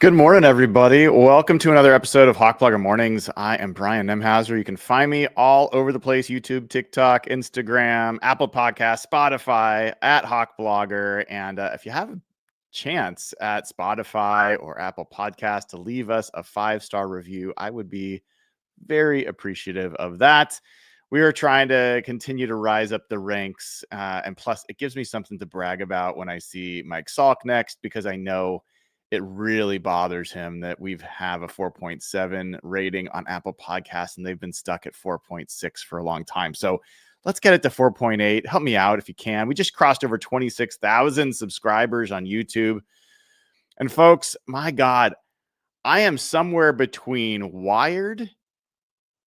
Good morning, everybody. Welcome to another episode of Hawkblogger Mornings. I am Brian Nemhauser. You can find me all over the place: YouTube, TikTok, Instagram, Apple Podcasts, Spotify, at Hawkblogger. And if you have a chance at Spotify or Apple Podcasts to leave us a 5-star review, I would be very appreciative of that. We are trying to continue to rise up the ranks. And plus, it gives me something to brag about when I see Mike Salk next, because I know it really bothers him that we have a 4.7 rating on Apple Podcasts and they've been stuck at 4.6 for a long time. So let's get it to 4.8. Help me out if you can. We just crossed over 26,000 subscribers on YouTube. And folks, my God, I am somewhere between wired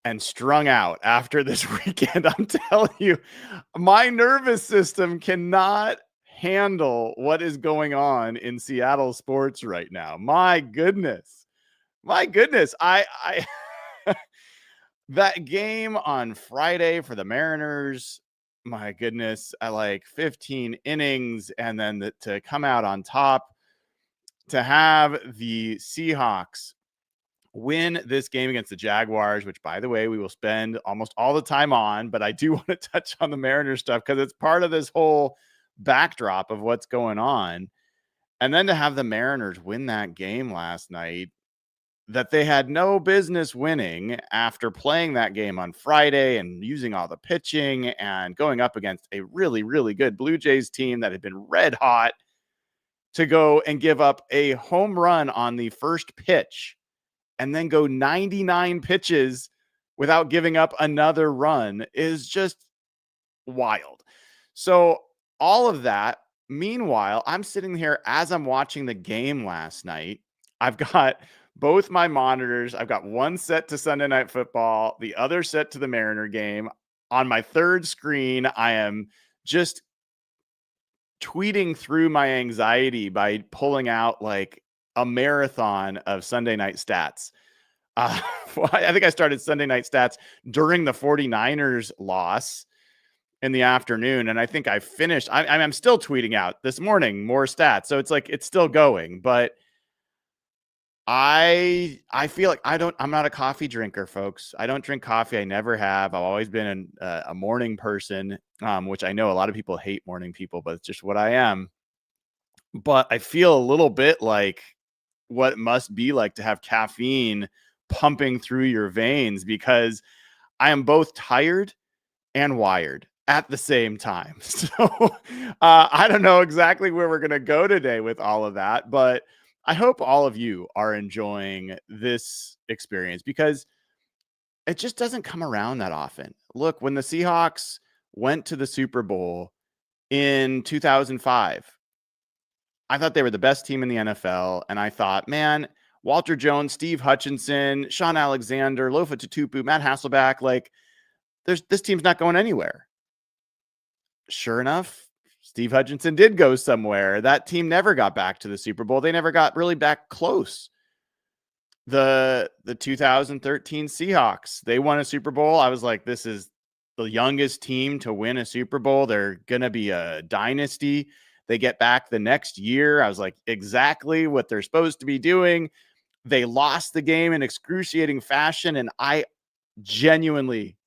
and strung out after this weekend. I'm telling you, my nervous system cannot handle what is going on in Seattle sports right now. My goodness. I that game on Friday for the Mariners, my goodness, I like 15 innings, and then to come out on top, to have the Seahawks win this game against the Jaguars, which, by the way, we will spend almost all the time on, but I do want to touch on the Mariners stuff because it's part of this whole backdrop of what's going on. And then to have the Mariners win that game last night that they had no business winning, after playing that game on Friday and using all the pitching and going up against a really, really good Blue Jays team that had been red hot, to go and give up a home run on the first pitch and then go 99 pitches without giving up another run is just wild. So all of that. Meanwhile, I'm sitting here as I'm watching the game last night. I've got both my monitors. I've got one set to Sunday Night Football, the other set to the Mariner game. On my third screen, I am just tweeting through my anxiety by pulling out like a marathon of Sunday night stats. I think I started Sunday night stats during the 49ers loss in the afternoon, and I think I finished. I'm still tweeting out this morning more stats, so it's like it's still going. But I feel like I'm not a coffee drinker, folks. I don't drink coffee. I never have. I've always been a morning person, which I know a lot of people hate morning people, but it's just what I am. But I feel a little bit like what it must be like to have caffeine pumping through your veins, because I am both tired and wired at the same time. So I don't know exactly where we're going to go today with all of that, but I hope all of you are enjoying this experience, because it just doesn't come around that often. Look, when the Seahawks went to the Super Bowl in 2005, I thought they were the best team in the NFL. And I thought, man, Walter Jones, Steve Hutchinson, Sean Alexander, Lofa Tatupu, Matt Hasselbeck, like this team's not going anywhere. Sure enough, Steve Hutchinson did go somewhere. That team never got back to the Super Bowl. They never got really back close. The 2013 Seahawks, they won a Super Bowl. I was like, this is the youngest team to win a Super Bowl. They're going to be a dynasty. They get back the next year. I was like, exactly what they're supposed to be doing. They lost the game in excruciating fashion, and I genuinely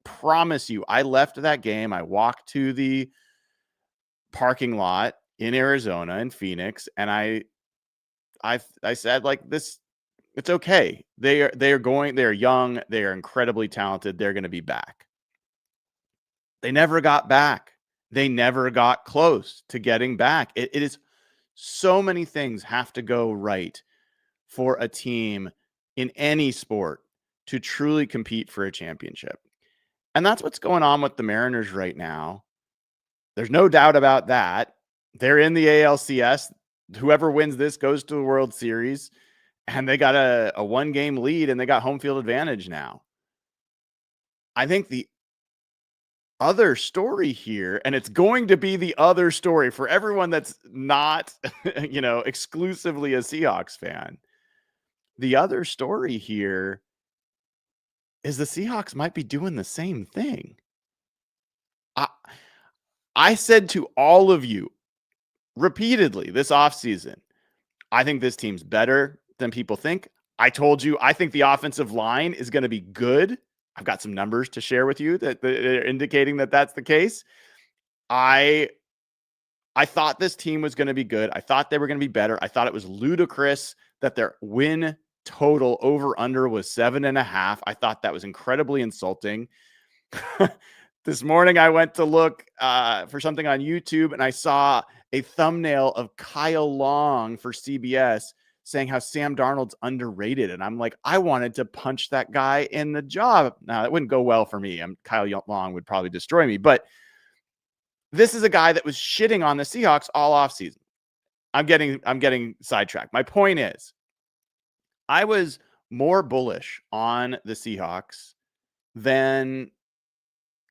promise you, I left that game. I walked to the parking lot in Arizona, in Phoenix, and I said, like, this, it's okay. They are young, they are incredibly talented, they're going to be back. They never got back. They never got close to getting back. It is so many things have to go right for a team in any sport to truly compete for a championship. And that's what's going on with the Mariners right now. There's no doubt about that. They're in the ALCS. Whoever wins this goes to the World Series, and they got a 1-game lead, and they got home field advantage now. I think the other story here, and it's going to be the other story for everyone that's not, exclusively a Seahawks fan. The other story here is the Seahawks might be doing the same thing. I said to all of you repeatedly this offseason, I think this team's better than people think. I told you, I think the offensive line is going to be good. I've got some numbers to share with you that are indicating that that's the case. I thought this team was going to be good. I thought they were going to be better. I thought it was ludicrous that their win total over under was 7.5. I thought that was incredibly insulting. This morning, I went to look for something on YouTube, and I saw a thumbnail of Kyle Long for CBS saying how Sam Darnold's underrated. And I'm like, I wanted to punch that guy in the jaw. Now, that wouldn't go well for me. Kyle Long would probably destroy me. But this is a guy that was shitting on the Seahawks all offseason. I'm getting sidetracked. My point is, I was more bullish on the Seahawks than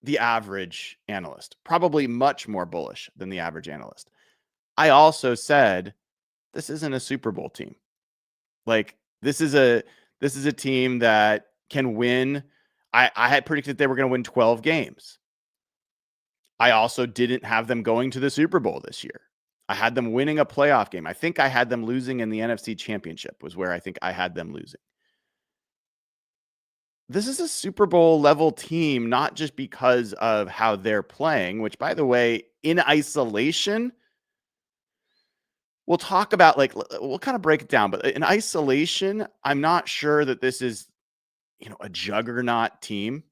the average analyst, probably much more bullish than the average analyst. I also said, this isn't a Super Bowl team. Like, this is a team that can win. I had predicted they were going to win 12 games. I also didn't have them going to the Super Bowl this year. I had them winning a playoff game. I think I had them losing in the NFC Championship was where I think I had them losing. This is a Super Bowl level team, not just because of how they're playing, which, by the way, in isolation, we'll talk about, like, we'll kind of break it down, but in isolation, I'm not sure that this is, a juggernaut team.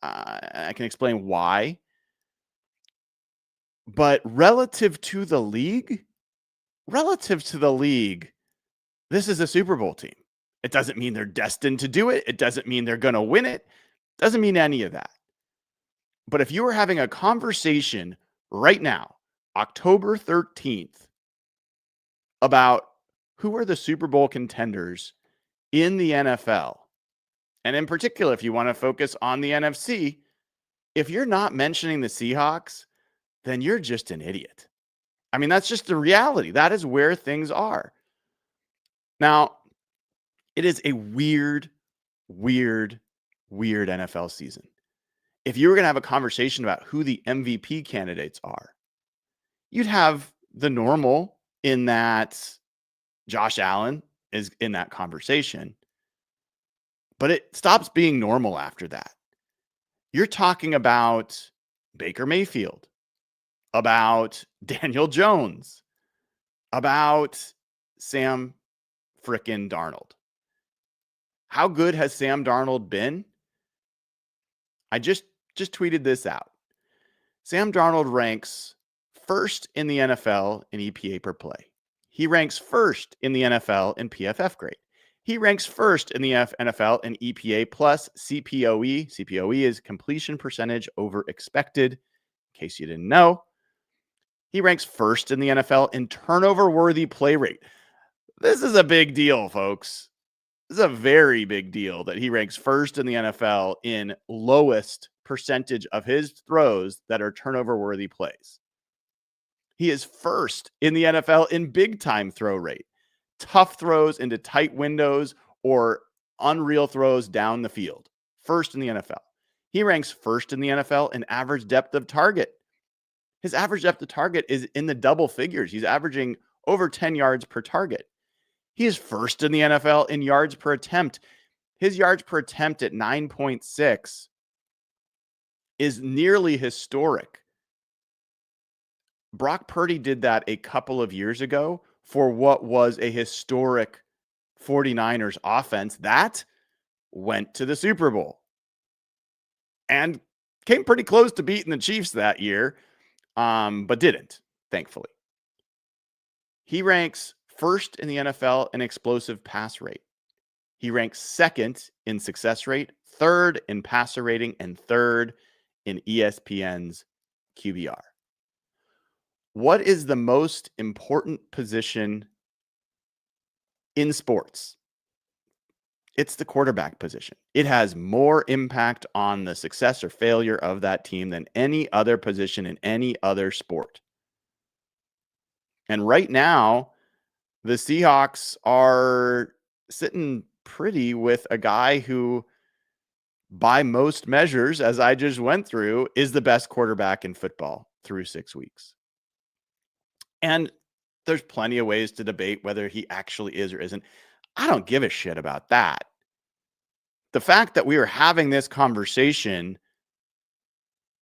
I can explain why. But relative to the league, this is a Super Bowl team. It doesn't mean they're destined to do it. It doesn't mean they're going to win it. Doesn't mean any of that. But if you were having a conversation right now, October 13th, about who are the Super Bowl contenders in the NFL, and in particular, if you want to focus on the NFC, if you're not mentioning the Seahawks, then you're just an idiot. I mean, that's just the reality. That is where things are. Now, it is a weird NFL season. If you were going to have a conversation about who the MVP candidates are, you'd have the normal in that Josh Allen is in that conversation, but it stops being normal after that. You're talking about Baker Mayfield, about Daniel Jones, about Sam frickin' Darnold. How good has Sam Darnold been? I just tweeted this out. Sam Darnold ranks first in the NFL in EPA per play. He ranks first in the NFL in PFF grade. He ranks first in the NFL in EPA plus CPOE. CPOE is completion percentage over expected, in case you didn't know. He ranks first in the NFL in turnover-worthy play rate. This is a big deal, folks. This is a very big deal that he ranks first in the NFL in lowest percentage of his throws that are turnover-worthy plays. He is first in the NFL in big-time throw rate. Tough throws into tight windows or unreal throws down the field. First in the NFL. He ranks first in the NFL in average depth of target. His average depth of target is in the double figures. He's averaging over 10 yards per target. He is first in the NFL in yards per attempt. His yards per attempt at 9.6 is nearly historic. Brock Purdy did that a couple of years ago for what was a historic 49ers offense that went to the Super Bowl and came pretty close to beating the Chiefs that year, but didn't, thankfully. He ranks first in the NFL in explosive pass rate. He ranks second in success rate, third in passer rating, and third in ESPN's QBR. What is the most important position in sports? It's the quarterback position. It has more impact on the success or failure of that team than any other position in any other sport. And right now, the Seahawks are sitting pretty with a guy who, by most measures, as I just went through, is the best quarterback in football through 6 weeks. And There's plenty of ways to debate whether he actually is or isn't. I don't give a shit about that. The fact that we are having this conversation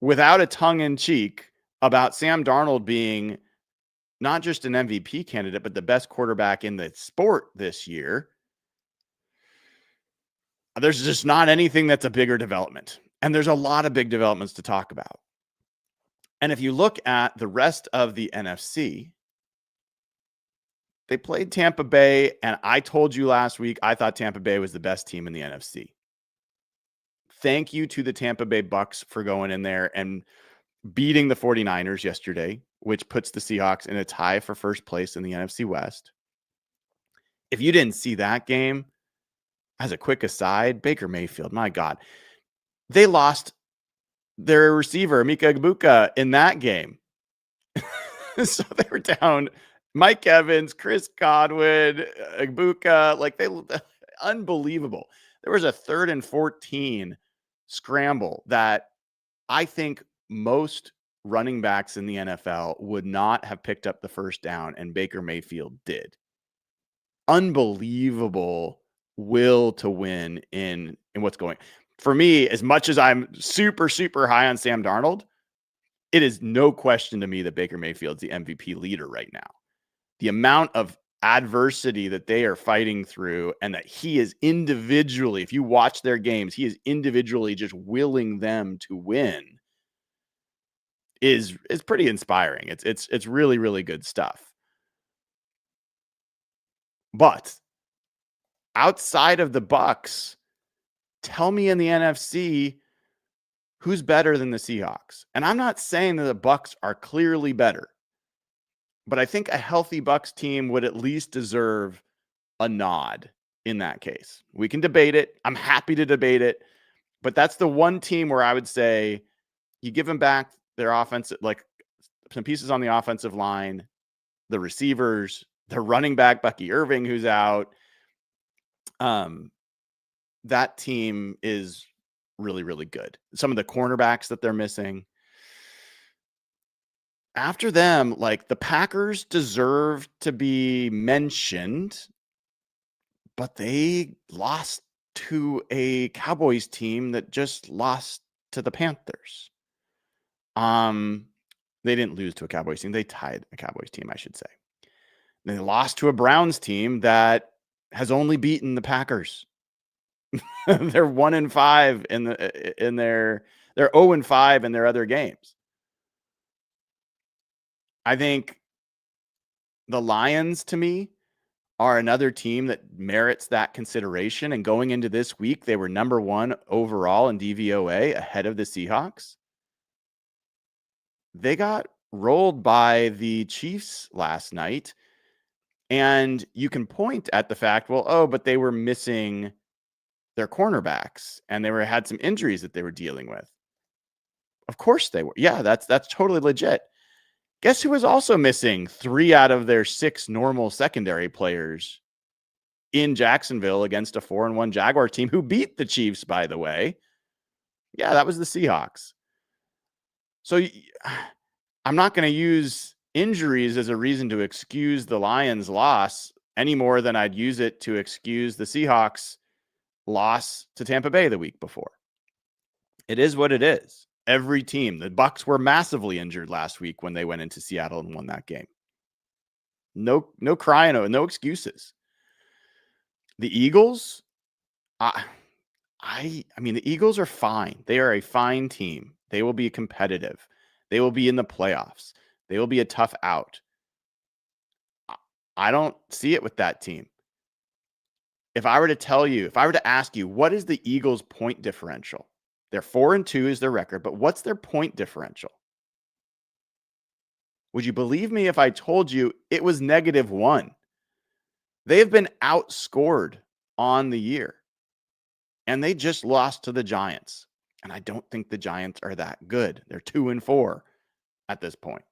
without a tongue in cheek about Sam Darnold being not just an MVP candidate, but the best quarterback in the sport this year, there's just not anything that's a bigger development. And there's a lot of big developments to talk about. And if you look at the rest of the NFC, they played Tampa Bay, and I told you last week I thought Tampa Bay was the best team in the NFC. Thank you to the Tampa Bay Bucks for going in there and beating the 49ers yesterday, which puts the Seahawks in a tie for first place in the NFC West. If you didn't see that game, as a quick aside, Baker Mayfield, my God, they lost their receiver, Mika Egbuka, in that game. So they were down Mike Evans, Chris Godwin, Egbuka, like unbelievable. There was a 3rd and 14 scramble that I think most running backs in the NFL would not have picked up the first down, and Baker Mayfield did. Unbelievable will to win in what's going. For me, as much as I'm super, super high on Sam Darnold, it is no question to me that Baker Mayfield's the MVP leader right now. The amount of adversity that they are fighting through, and that he is individually, if you watch their games, he is individually just willing them to win, is pretty inspiring. It's really, really good stuff. But outside of the Bucks, tell me in the NFC who's better than the Seahawks. And I'm not saying that the Bucks are clearly better, but I think a healthy Bucks team would at least deserve a nod in that case. We can debate it. I'm happy to debate it, but that's the one team where I would say you give them back their offense, like some pieces on the offensive line, the receivers, the running back, Bucky Irving, who's out. That team is really, really good. Some of the cornerbacks that they're missing. After them, like the Packers deserve to be mentioned, but they lost to a Cowboys team that just lost to the Panthers. They didn't lose to a Cowboys team. They tied a Cowboys team, I should say. They lost to a Browns team that has only beaten the Packers. They're 1-5 they're 0-5 in their other games. I think the Lions, to me, are another team that merits that consideration. And going into this week, they were number 1 overall in DVOA, ahead of the Seahawks. They got rolled by the Chiefs last night. And you can point at the fact, but they were missing their cornerbacks, and they had some injuries that they were dealing with. Of course they were. Yeah, that's totally legit. Guess who was also missing 3 out of their 6 normal secondary players in Jacksonville against a 4-1 Jaguar team who beat the Chiefs, by the way? Yeah, that was the Seahawks. So I'm not going to use injuries as a reason to excuse the Lions' loss any more than I'd use it to excuse the Seahawks' loss to Tampa Bay the week before. It is what it is. Every team, the Bucks were massively injured last week when they went into Seattle and won that game. No crying, no excuses. The Eagles, I mean, the Eagles are fine. They are a fine team. They will be competitive. They will be in the playoffs. They will be a tough out. I don't see it with that team. If I were to ask you, what is the Eagles' point differential? They're 4-2 is their record, but what's their point differential? Would you believe me if I told you it was -1? They have been outscored on the year, and they just lost to the Giants. And I don't think the Giants are that good. They're 2-4 at this point.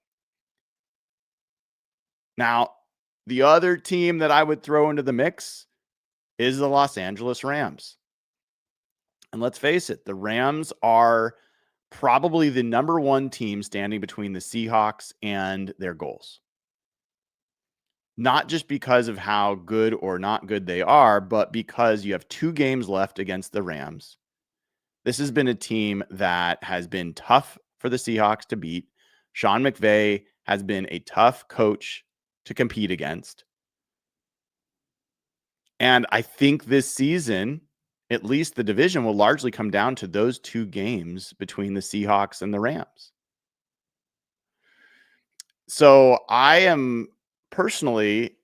Now, the other team that I would throw into the mix is the Los Angeles Rams. And let's face it, the Rams are probably the number 1 team standing between the Seahawks and their goals. not just because of how good or not good they are, but because you have 2 games left against the Rams. This has been a team that has been tough for the Seahawks to beat. Sean McVay has been a tough coach to compete against. And I think this season, at least the division will largely come down to those 2 games between the Seahawks and the Rams. So I am personally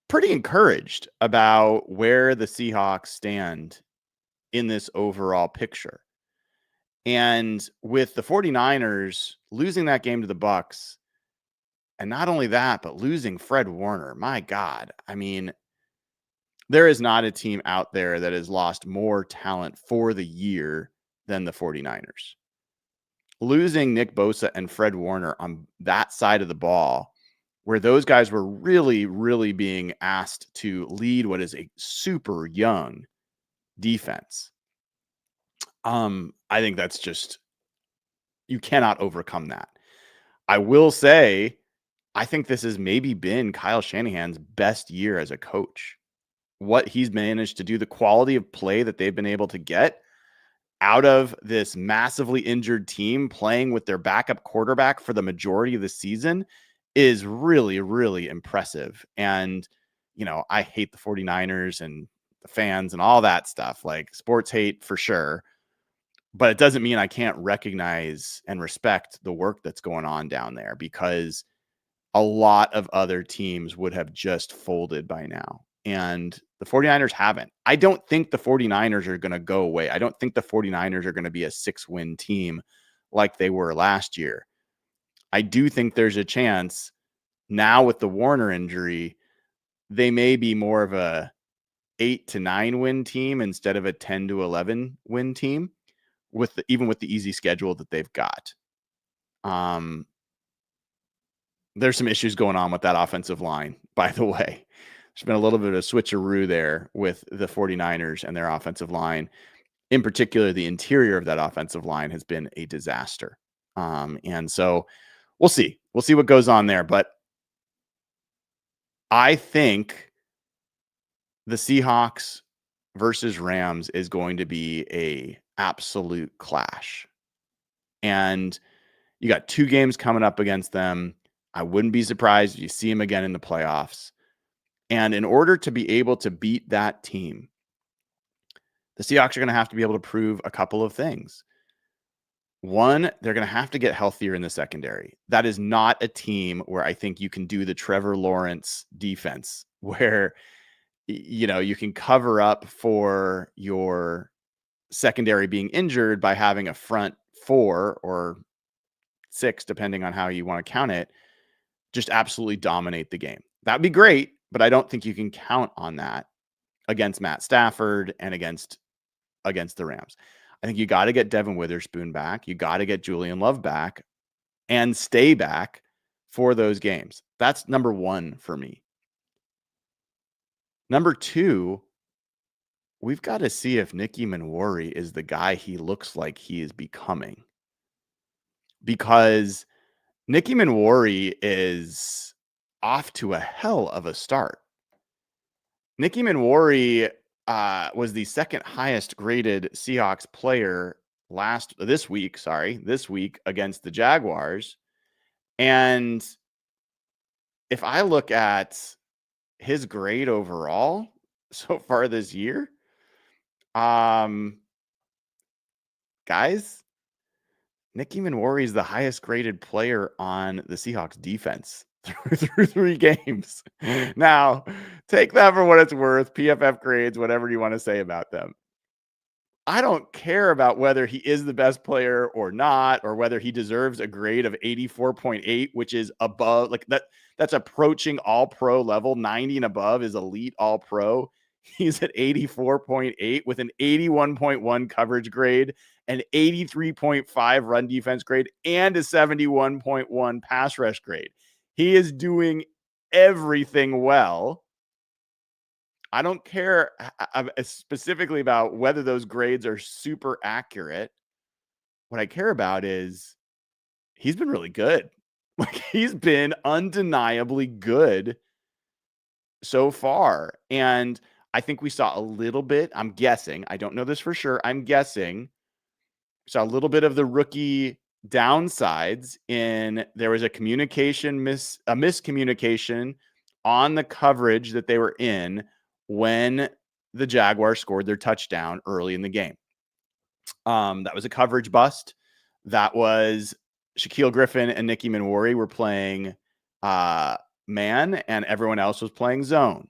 pretty encouraged about where the Seahawks stand in this overall picture. And with the 49ers losing that game to the Bucks, and not only that, but losing Fred Warner, my God. I mean, there is not a team out there that has lost more talent for the year than the 49ers. Losing Nick Bosa and Fred Warner on that side of the ball, where those guys were really, really being asked to lead what is a super young defense. I think that's just, you cannot overcome that. I will say, I think this has maybe been Kyle Shanahan's best year as a coach. What he's managed to do, the quality of play that they've been able to get out of this massively injured team playing with their backup quarterback for the majority of the season is really, really impressive. And, you know, I hate the 49ers and the fans and all that stuff, like sports hate for sure. But it doesn't mean I can't recognize and respect the work that's going on down there, because a lot of other teams would have just folded by now. And the 49ers haven't. I don't think the 49ers are going to go away. I don't think the 49ers are going to be a 6-win team like they were last year. I do think there's a chance now with the Warner injury, they may be more of a 8 to 9 win team instead of a 10 to 11 win team, even with the easy schedule that they've got. There's some issues going on with that offensive line, by the way. There's been a little bit of a switcheroo there with the 49ers and their offensive line. In particular, the interior of that offensive line has been a disaster. And so we'll see. We'll see what goes on there. But I think the Seahawks versus Rams is going to be a absolute clash. And you got 2 games coming up against them. I wouldn't be surprised if you see them again in the playoffs. And in order to be able to beat that team, the Seahawks are going to have to be able to prove a couple of things. One, they're going to have to get healthier in the secondary. That is not a team where I think you can do the Trevor Lawrence defense, where, you know, you can cover up for your secondary being injured by having a front 4 or 6, depending on how you want to count it, just absolutely dominate the game. That'd be great, but I don't think you can count on that against Matt Stafford and against the Rams. I think you got to get Devin Witherspoon back. You got to get Julian Love back and stay back for those games. That's number 1 for me. Number 2, we've got to see if Nick Emmanwori is the guy he looks like he is becoming. Because Nick Emmanwori is off to a hell of a start. Nick Emmanwori was the second highest graded Seahawks player this week against the Jaguars. And if I look at his grade overall so far this year, guys, Nick Emmanwori is the highest graded player on the Seahawks defense through 3 games. Now, take that for what it's worth. PFF grades, whatever you want to say about them. I don't care about whether he is the best player or not, or whether he deserves a grade of 84.8, which is above, like that's approaching all pro level. 90 and above is elite all pro. He's at 84.8 with an 81.1 coverage grade, an 83.5 run defense grade, and a 71.1 pass rush grade. He is doing everything well. I don't care specifically about whether those grades are super accurate. What I care about is he's been really good. Like, he's been undeniably good so far. And I think we saw a little bit, I'm guessing, I don't know this for sure, I'm guessing, saw a little bit of the rookie downsides in there was a miscommunication on the coverage that they were in when the Jaguars scored their touchdown early in the game. That was a coverage bust. That was Shaquille Griffin and Nicky Emmanwori were playing man, and everyone else was playing zone.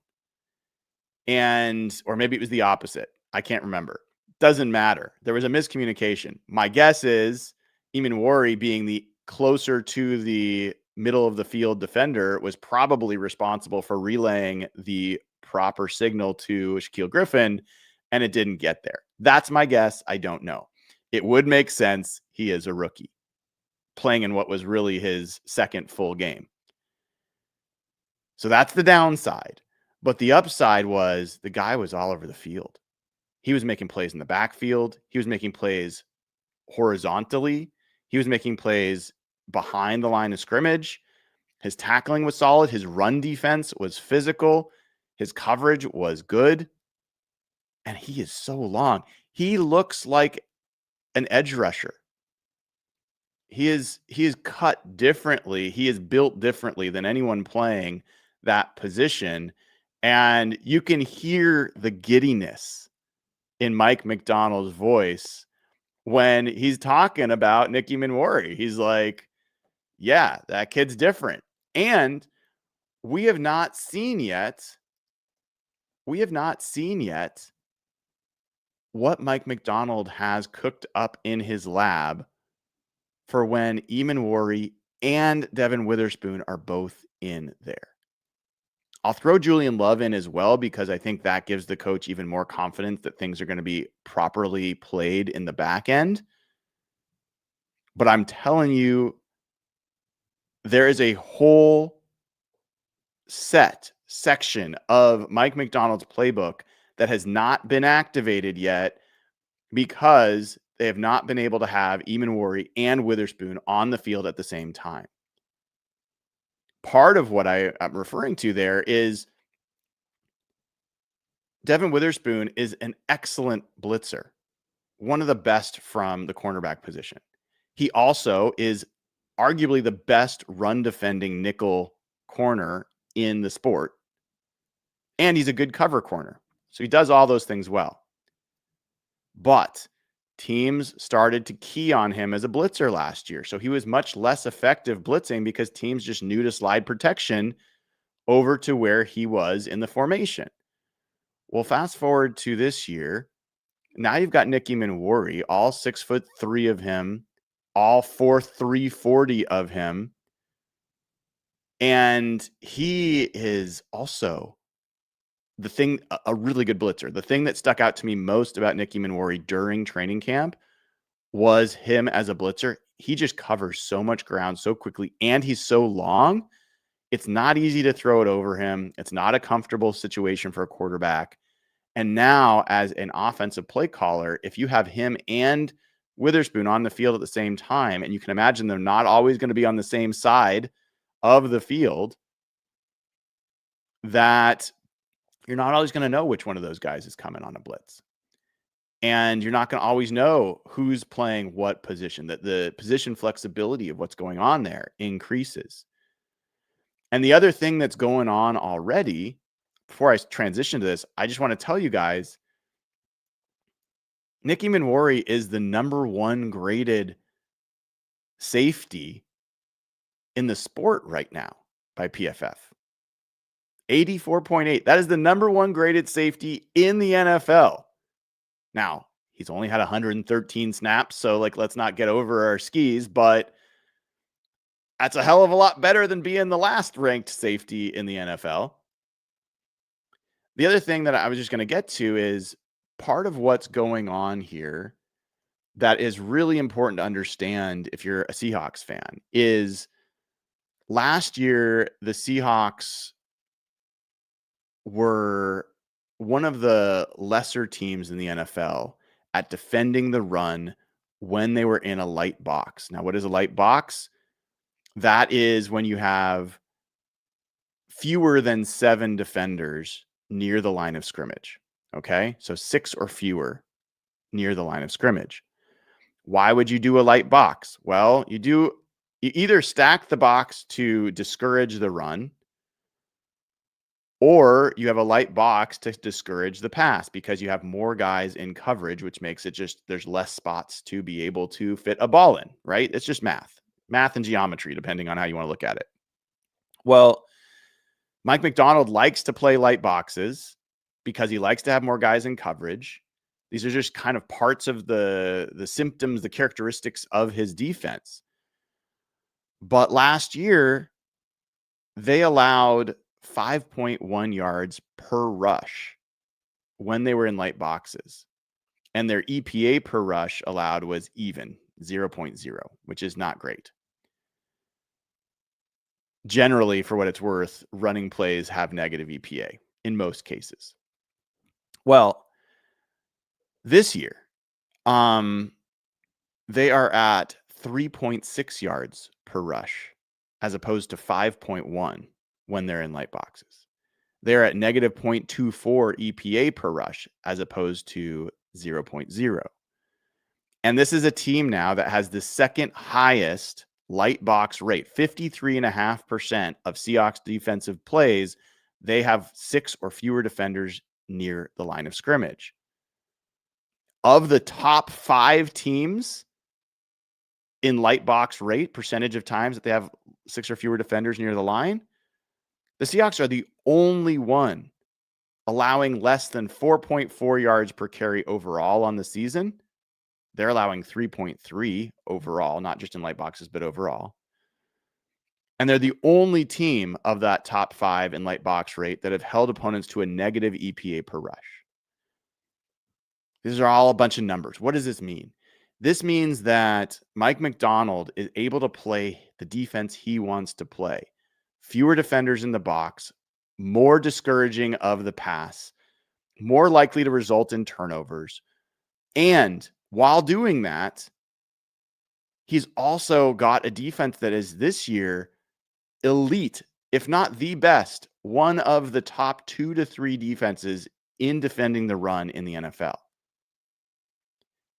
Or maybe it was the opposite. I can't remember. Doesn't matter. There was a miscommunication. My guess is Emmanwori, being the closer to the middle of the field defender, was probably responsible for relaying the proper signal to Shaquille Griffin, and it didn't get there. That's my guess. I don't know. It would make sense. He is a rookie playing in what was really his second full game. So that's the downside. But the upside was the guy was all over the field. He was making plays in the backfield. He was making plays horizontally. He was making plays behind the line of scrimmage. His tackling was solid. His run defense was physical. His coverage was good. And he is so long. He looks like an edge rusher. He is cut differently. He is built differently than anyone playing that position. And you can hear the giddiness in Mike Macdonald's voice when he's talking about Nicky Emmanwori. He's like, yeah, that kid's different. And we have not seen yet what Mike Macdonald has cooked up in his lab for when Emmanwori and Devin Witherspoon are both in there. I'll throw Julian Love in as well, because I think that gives the coach even more confidence that things are going to be properly played in the back end. But I'm telling you, there is a whole section of Mike Macdonald's playbook that has not been activated yet because they have not been able to have Emmanwori and Witherspoon on the field at the same time. Part of what I'm referring to there is Devin Witherspoon is an excellent blitzer, one of the best from the cornerback position. He also is arguably the best run defending nickel corner in the sport. And he's a good cover corner. So he does all those things well. But teams started to key on him as a blitzer last year. So he was much less effective blitzing because teams just knew to slide protection over to where he was in the formation. Well, fast forward to this year. Now you've got Nicky Emmanwori, all 6'3" of him, all 4'3" of him. And he is also a really good blitzer. The thing that stuck out to me most about Nicky Emmanwori during training camp was him as a blitzer. He just covers so much ground so quickly, and he's so long. It's not easy to throw it over him. It's not a comfortable situation for a quarterback. And now, as an offensive play caller, if you have him and Witherspoon on the field at the same time, and you can imagine they're not always going to be on the same side of the field, that you're not always going to know which one of those guys is coming on a blitz. And you're not going to always know who's playing what position, that the position flexibility of what's going on there increases. And the other thing that's going on already, before I transition to this, I just want to tell you guys, Nicky Emmanwori is the number one graded safety in the sport right now by PFF. 84.8. That is the number one graded safety in the NFL. Now, he's only had 113 snaps, so let's not get over our skis, but that's a hell of a lot better than being the last ranked safety in the NFL. The other thing that I was just going to get to is part of what's going on here that is really important to understand if you're a Seahawks fan is last year, the Seahawks were one of the lesser teams in the NFL at defending the run when they were in a light box. Now, what is a light box? That is when you have fewer than 7 defenders near the line of scrimmage. Okay, so 6 or fewer near the line of scrimmage. Why would you do a light box? Well, you either stack the box to discourage the run, or you have a light box to discourage the pass because you have more guys in coverage, which makes it just there's less spots to be able to fit a ball in, right? It's just math and geometry, depending on how you want to look at it. Well, Mike Macdonald likes to play light boxes because he likes to have more guys in coverage. These are just kind of parts of the symptoms, the characteristics of his defense. But last year, they allowed 5.1 yards per rush when they were in light boxes. And their EPA per rush allowed was even 0.0, which is not great. Generally, for what it's worth, running plays have negative EPA in most cases. Well, this year, they are at 3.6 yards per rush as opposed to 5.1 when they're in light boxes. They're at negative 0.24 EPA per rush as opposed to 0.0. And this is a team now that has the second highest light box rate, 53.5% of Seahawks defensive plays. They have 6 or fewer defenders near the line of scrimmage. Of the top 5 teams in light box rate, percentage of times that they have 6 or fewer defenders near the line, the Seahawks are the only one allowing less than 4.4 yards per carry overall on the season. They're allowing 3.3 overall, not just in light boxes, but overall. And they're the only team of that top 5 in light box rate that have held opponents to a negative EPA per rush. These are all a bunch of numbers. What does this mean? This means that Mike Macdonald is able to play the defense he wants to play. Fewer defenders in the box, more discouraging of the pass, more likely to result in turnovers. And while doing that, he's also got a defense that is this year elite, if not the best, one of the top 2 to 3 defenses in defending the run in the NFL.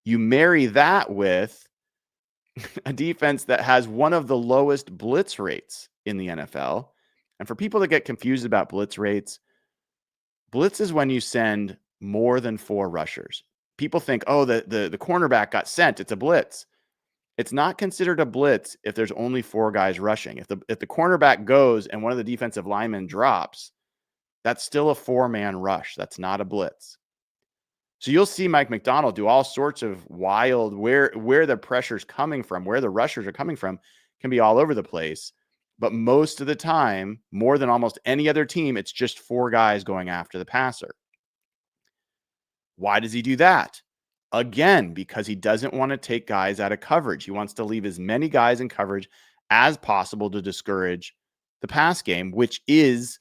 You marry that with a defense that has one of the lowest blitz rates in the NFL. And for people that get confused about blitz rates, blitz is when you send more than 4 rushers. People think, oh, the cornerback got sent. It's a blitz. It's not considered a blitz if there's only 4 guys rushing. If the cornerback goes and one of the defensive linemen drops, that's still a 4-man rush. That's not a blitz. So you'll see Mike Macdonald do all sorts of wild, where the pressure's coming from, where the rushers are coming from, can be all over the place. But most of the time, more than almost any other team, it's just 4 guys going after the passer. Why does he do that? Again, because he doesn't want to take guys out of coverage. He wants to leave as many guys in coverage as possible to discourage the pass game, which is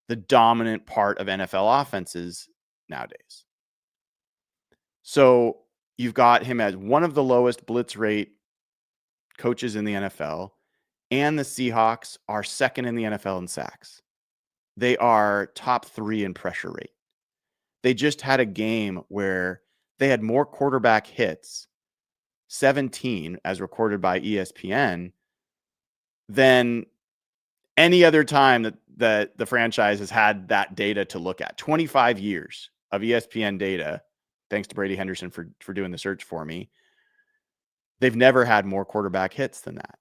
the dominant part of NFL offenses nowadays. So you've got him as one of the lowest blitz rate coaches in the NFL, and the Seahawks are second in the NFL in sacks. They are top 3 in pressure rate. They just had a game where they had more quarterback hits, 17 as recorded by ESPN, than any other time that the franchise has had that data to look at. 25 years of ESPN data. Thanks to Brady Henderson for doing the search for me. They've never had more quarterback hits than that.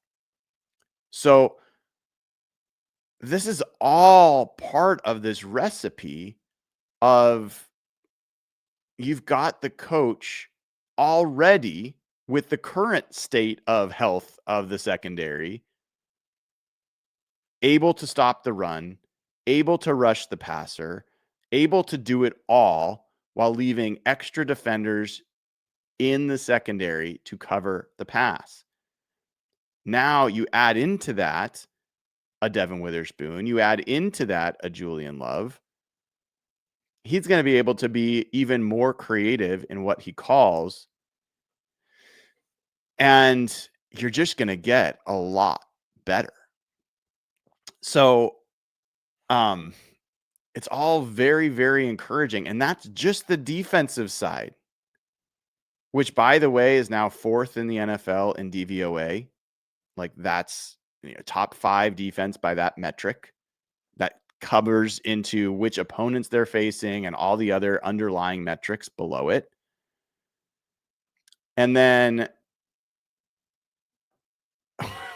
So this is all part of this recipe of you've got the coach already with the current state of health of the secondary, able to stop the run, able to rush the passer, able to do it all while leaving extra defenders in the secondary to cover the pass. Now you add into that a Devin Witherspoon, you add into that a Julian Love. He's going to be able to be even more creative in what he calls. And you're just going to get a lot better. So It's all very, very encouraging. And that's just the defensive side, which, by the way, is now 4th in the NFL in DVOA. Like, that's top 5 defense by that metric. That covers into which opponents they're facing and all the other underlying metrics below it. And then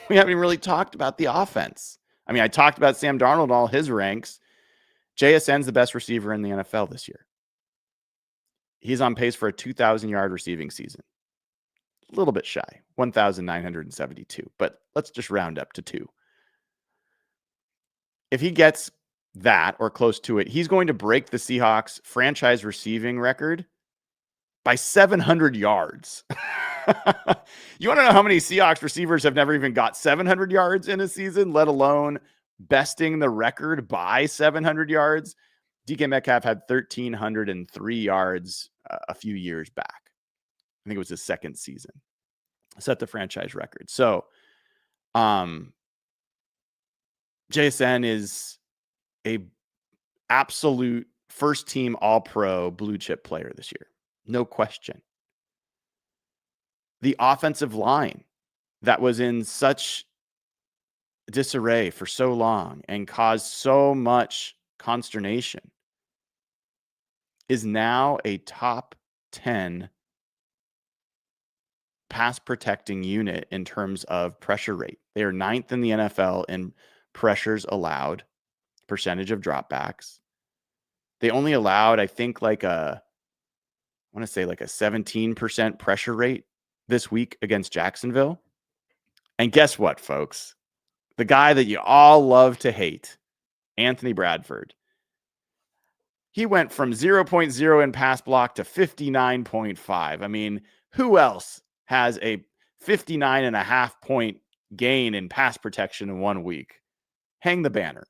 we haven't even really talked about the offense. I mean, I talked about Sam Darnold, all his ranks. JSN's the best receiver in the NFL this year. He's on pace for a 2,000-yard receiving season. A little bit shy, 1,972, but let's just round up to 2. If he gets that or close to it, he's going to break the Seahawks franchise receiving record by 700 yards. You want to know how many Seahawks receivers have never even got 700 yards in a season, let alone besting the record by 700 yards? DK Metcalf had 1,303 yards a few years back. I think it was his second season. Set the franchise record. So, JSN is a absolute first team all-pro blue chip player this year. No question. The offensive line that was in such disarray for so long and caused so much consternation is now a top 10 pass protecting unit in terms of pressure rate. They are 9th in the NFL in pressures allowed, percentage of dropbacks. They only allowed, I think, like a 17% pressure rate this week against Jacksonville. And guess what, folks? The guy that you all love to hate, Anthony Bradford, he went from 0.0 in pass block to 59.5. I mean, who else has a 59.5 point gain in pass protection in 1 week? Hang the banner.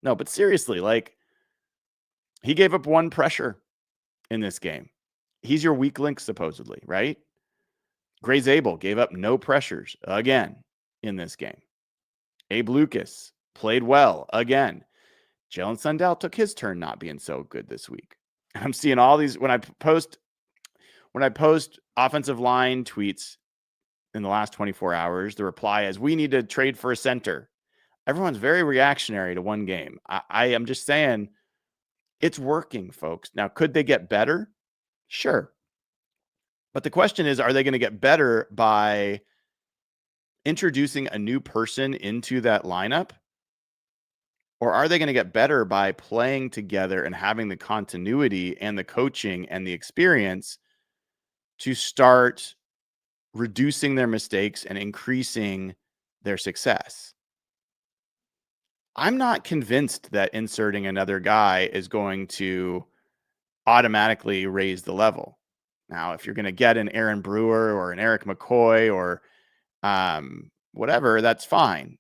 No, but seriously, like, he gave up 1 pressure in this game. He's your weak link, supposedly, right? Gray Zabel gave up no pressures again in this game. Abe Lucas played well again. Jalen Sundell took his turn not being so good this week. I'm seeing all these when I post offensive line tweets in the last 24 hours, the reply is, we need to trade for a center. Everyone's very reactionary to one game. I am just saying it's working, folks. Now, could they get better? Sure. But the question is, are they going to get better by introducing a new person into that lineup? Or are they going to get better by playing together and having the continuity and the coaching and the experience to start reducing their mistakes and increasing their success? I'm not convinced that inserting another guy is going to automatically raise the level. Now, if you're going to get an Aaron Brewer or an Eric McCoy or whatever, that's fine.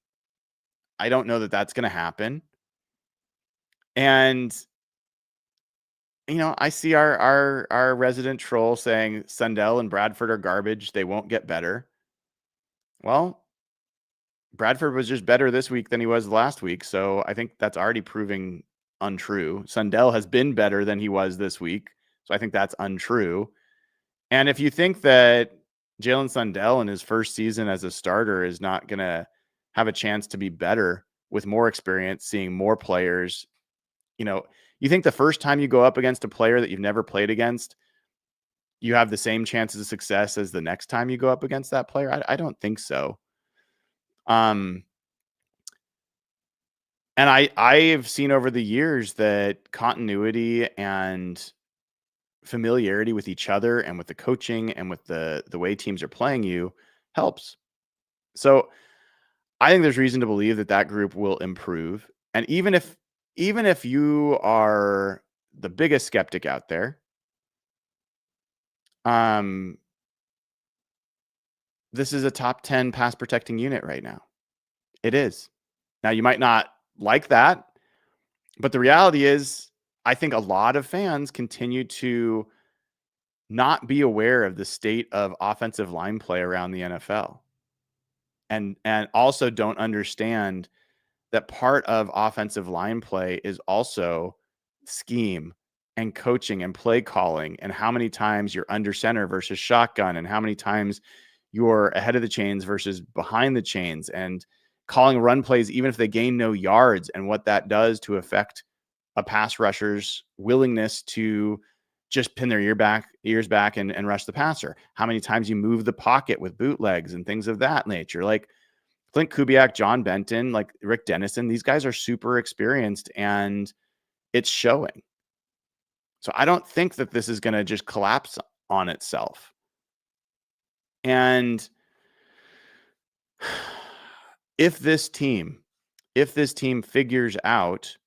I don't know that that's going to happen. And, I see our resident troll saying Sundell and Bradford are garbage. They won't get better. Well, Bradford was just better this week than he was last week. So I think that's already proving untrue. Sundell has been better than he was this week. So I think that's untrue. And if you think that Jalen Sundell in his first season as a starter is not going to have a chance to be better with more experience, seeing more players, you think the first time you go up against a player that you've never played against, you have the same chances of success as the next time you go up against that player? I don't think so. And I've seen over the years that continuity and familiarity with each other and with the coaching and with the way teams are playing you helps. So I think there's reason to believe that group will improve. And even if you are the biggest skeptic out there, this is a top 10 pass protecting unit right now. It is. Now, you might not like that, but the reality is, I think a lot of fans continue to not be aware of the state of offensive line play around the NFL, and also don't understand that part of offensive line play is also scheme and coaching and play calling, and how many times you're under center versus shotgun, and how many times you're ahead of the chains versus behind the chains, and calling run plays even if they gain no yards, and what that does to affect a pass rusher's willingness to just pin their ears back and rush the passer. How many times you move the pocket with bootlegs and things of that nature. Like Clint Kubiak, John Benton, like Rick Dennison, these guys are super experienced and it's showing. So I don't think that this is going to just collapse on itself. And if this team figures out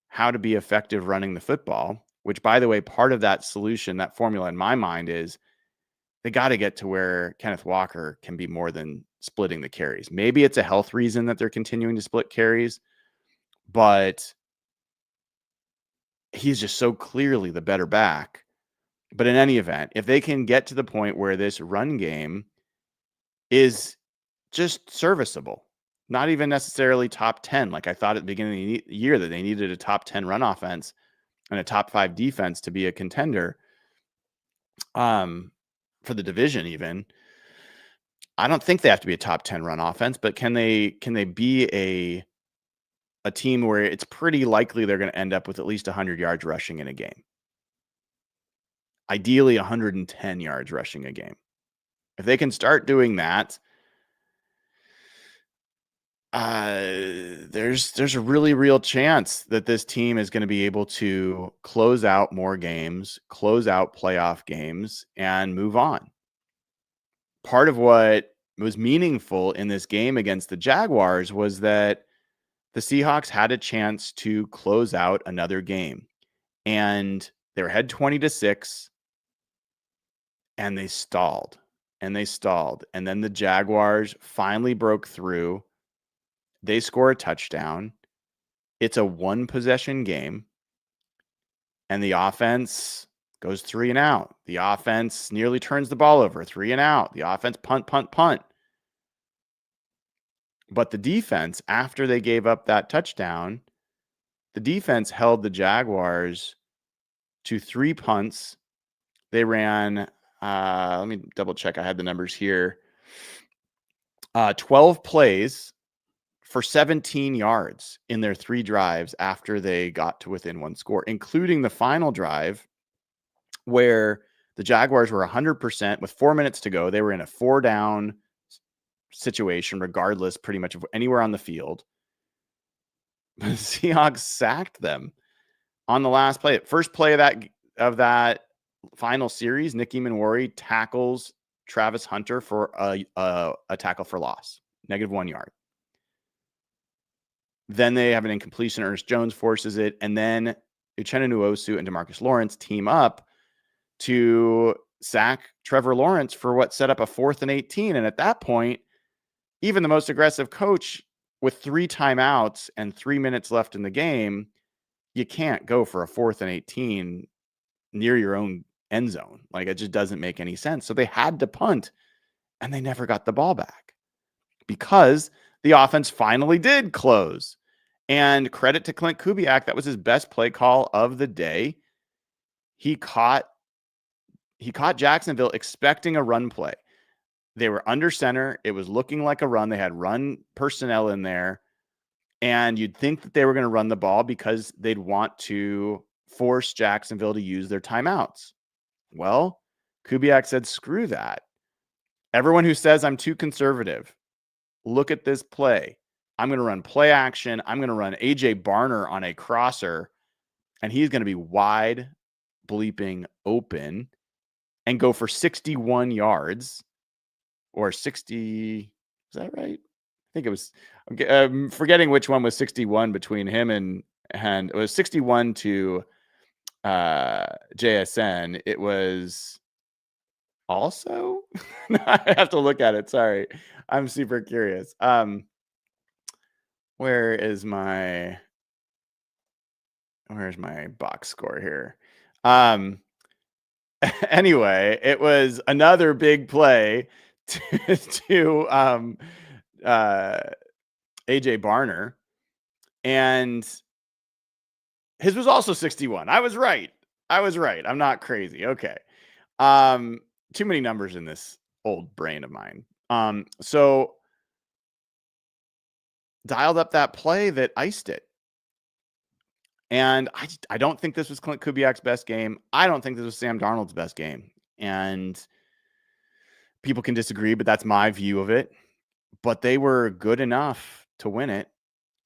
how to be effective running the football, which, by the way, part of that solution, that formula in my mind is they got to get to where Kenneth Walker can be more than splitting the carries. Maybe it's a health reason that they're continuing to split carries, but he's just so clearly the better back. But in any event, if they can get to the point where this run game is just serviceable, not even necessarily top 10, like I thought at the beginning of the year that they needed a top 10 run offense and a top 5 defense to be a contender for the division even. I don't think they have to be a top 10 run offense, but can they be a team where it's pretty likely they're going to end up with at least 100 yards rushing in a game? Ideally 110 yards rushing a game. If they can start doing that, there's a really real chance that this team is going to be able to close out more games, close out playoff games, and move on. Part of what was meaningful in this game against the Jaguars was that the Seahawks had a chance to close out another game, and they were ahead 20-6, and they stalled, and then the Jaguars finally broke through. They score a touchdown. It's a one possession game, and the offense goes 3 and out. The offense nearly turns the ball over, 3 and out. The offense punt. But the defense, after they gave up that touchdown, the defense held the Jaguars to 3 punts. They ran, let me double check. I had the numbers here. 12 plays for 17 yards in their 3 drives after they got to within 1 score, including the final drive where the Jaguars were 100% with 4 minutes to go. They were in a 4-down situation, regardless, pretty much of anywhere on the field. The Seahawks sacked them on the last play. First play of that final series, Nick Emmanwori tackles Travis Hunter for a tackle for loss, -1 yard. Then they have an incompletion. Ernest Jones forces it, and then Uchenna Nwosu and DeMarcus Lawrence team up to sack Trevor Lawrence for what set up a 4th and 18. And at that point, even the most aggressive coach with 3 timeouts and 3 minutes left in the game, you can't go for a 4th and 18 near your own end zone. Like, it just doesn't make any sense. So they had to punt, and they never got the ball back because the offense finally did close. And credit to Clint Kubiak, that was his best play call of the day. He caught Jacksonville expecting a run play. They were under center. It was looking like a run. They had run personnel in there. And you'd think that they were going to run the ball because they'd want to force Jacksonville to use their timeouts. Well, Kubiak said, screw that. Everyone who says I'm too conservative, look at this play. I'm going to run play action. I'm going to run AJ Barner on a crosser, and he's going to be wide bleeping open and go for 61 yards or 60. Is that right? I think it was, I'm forgetting which one was 61 between him and it was 61 to JSN. It was also, I have to look at it. Sorry. I'm super curious. Where's my box score here? Anyway, it was another big play to AJ Barner. And his was also 61. I was right. I'm not crazy. Okay. Too many numbers in this old brain of mine. So dialed up that play that iced it. And I don't think this was Clint Kubiak's best game. I don't think this was Sam Darnold's best game. And people can disagree, but that's my view of it. But they were good enough to win it.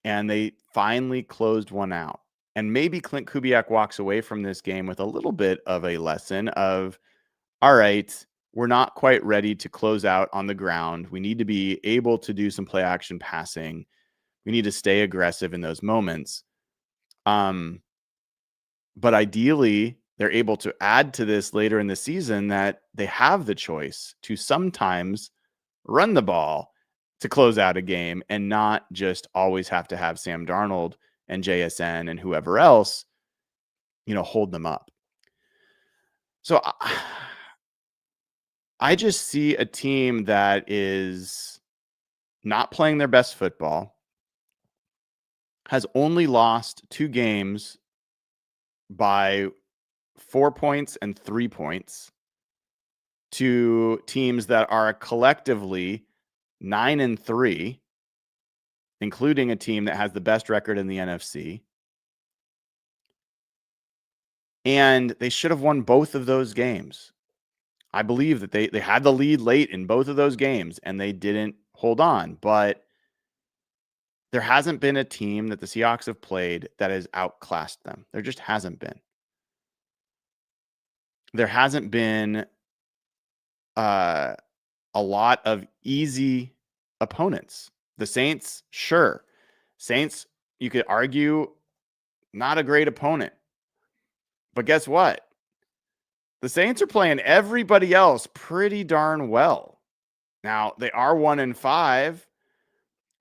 And they finally closed one out. And maybe Clint Kubiak walks away from this game with a little bit of a lesson of, all right, we're not quite ready to close out on the ground. We need to be able to do some play action passing. We need to stay aggressive in those moments. But ideally, they're able to add to this later in the season that they have the choice to sometimes run the ball to close out a game and not just always have to have Sam Darnold and JSN and whoever else, hold them up. So I just see a team that is not playing their best football, has only lost 2 games by 4 points and 3 points to teams that are collectively 9-3, including a team that has the best record in the NFC. And they should have won both of those games. I believe that they had the lead late in both of those games and they didn't hold on. But there hasn't been a team that the Seahawks have played that has outclassed them. There just hasn't been. There hasn't been a lot of easy opponents. The Saints, sure. Saints, you could argue, not a great opponent. But guess what? The Saints are playing everybody else pretty darn well. Now, they are 1-5,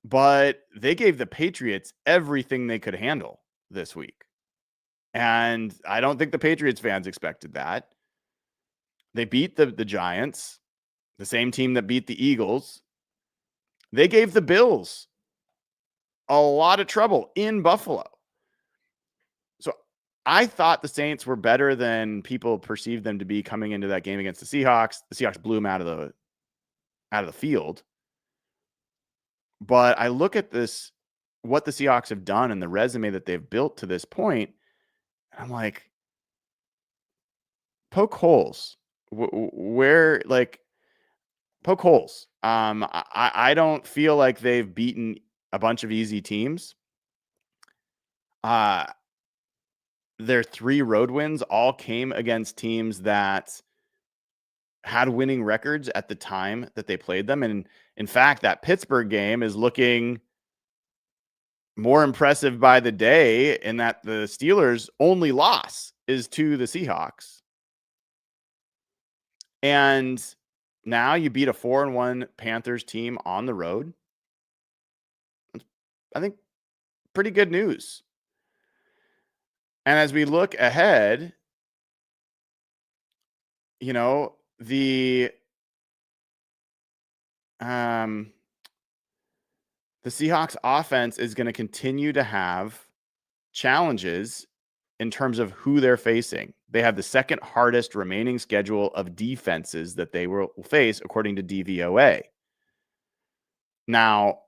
but they gave the Patriots everything they could handle this week. And I don't think the Patriots fans expected that. They beat the Giants, the same team that beat the Eagles. They gave the Bills a lot of trouble in Buffalo. So I thought the Saints were better than people perceived them to be coming into that game against the Seahawks. The Seahawks blew them out of the field. But I look at this, what the Seahawks have done and the resume that they've built to this point, and I'm like, poke holes. Where, like, poke holes. I don't feel like they've beaten a bunch of easy teams. Their 3 road wins all came against teams that had winning records at the time that they played them. And in fact, that Pittsburgh game is looking more impressive by the day in that the Steelers' only loss is to the Seahawks. And now you beat a 4-1 Panthers team on the road. I think pretty good news. And as we look ahead, the Seahawks offense is going to continue to have challenges in terms of who they're facing. They have the second hardest remaining schedule of defenses that they will face, according to DVOA. Now,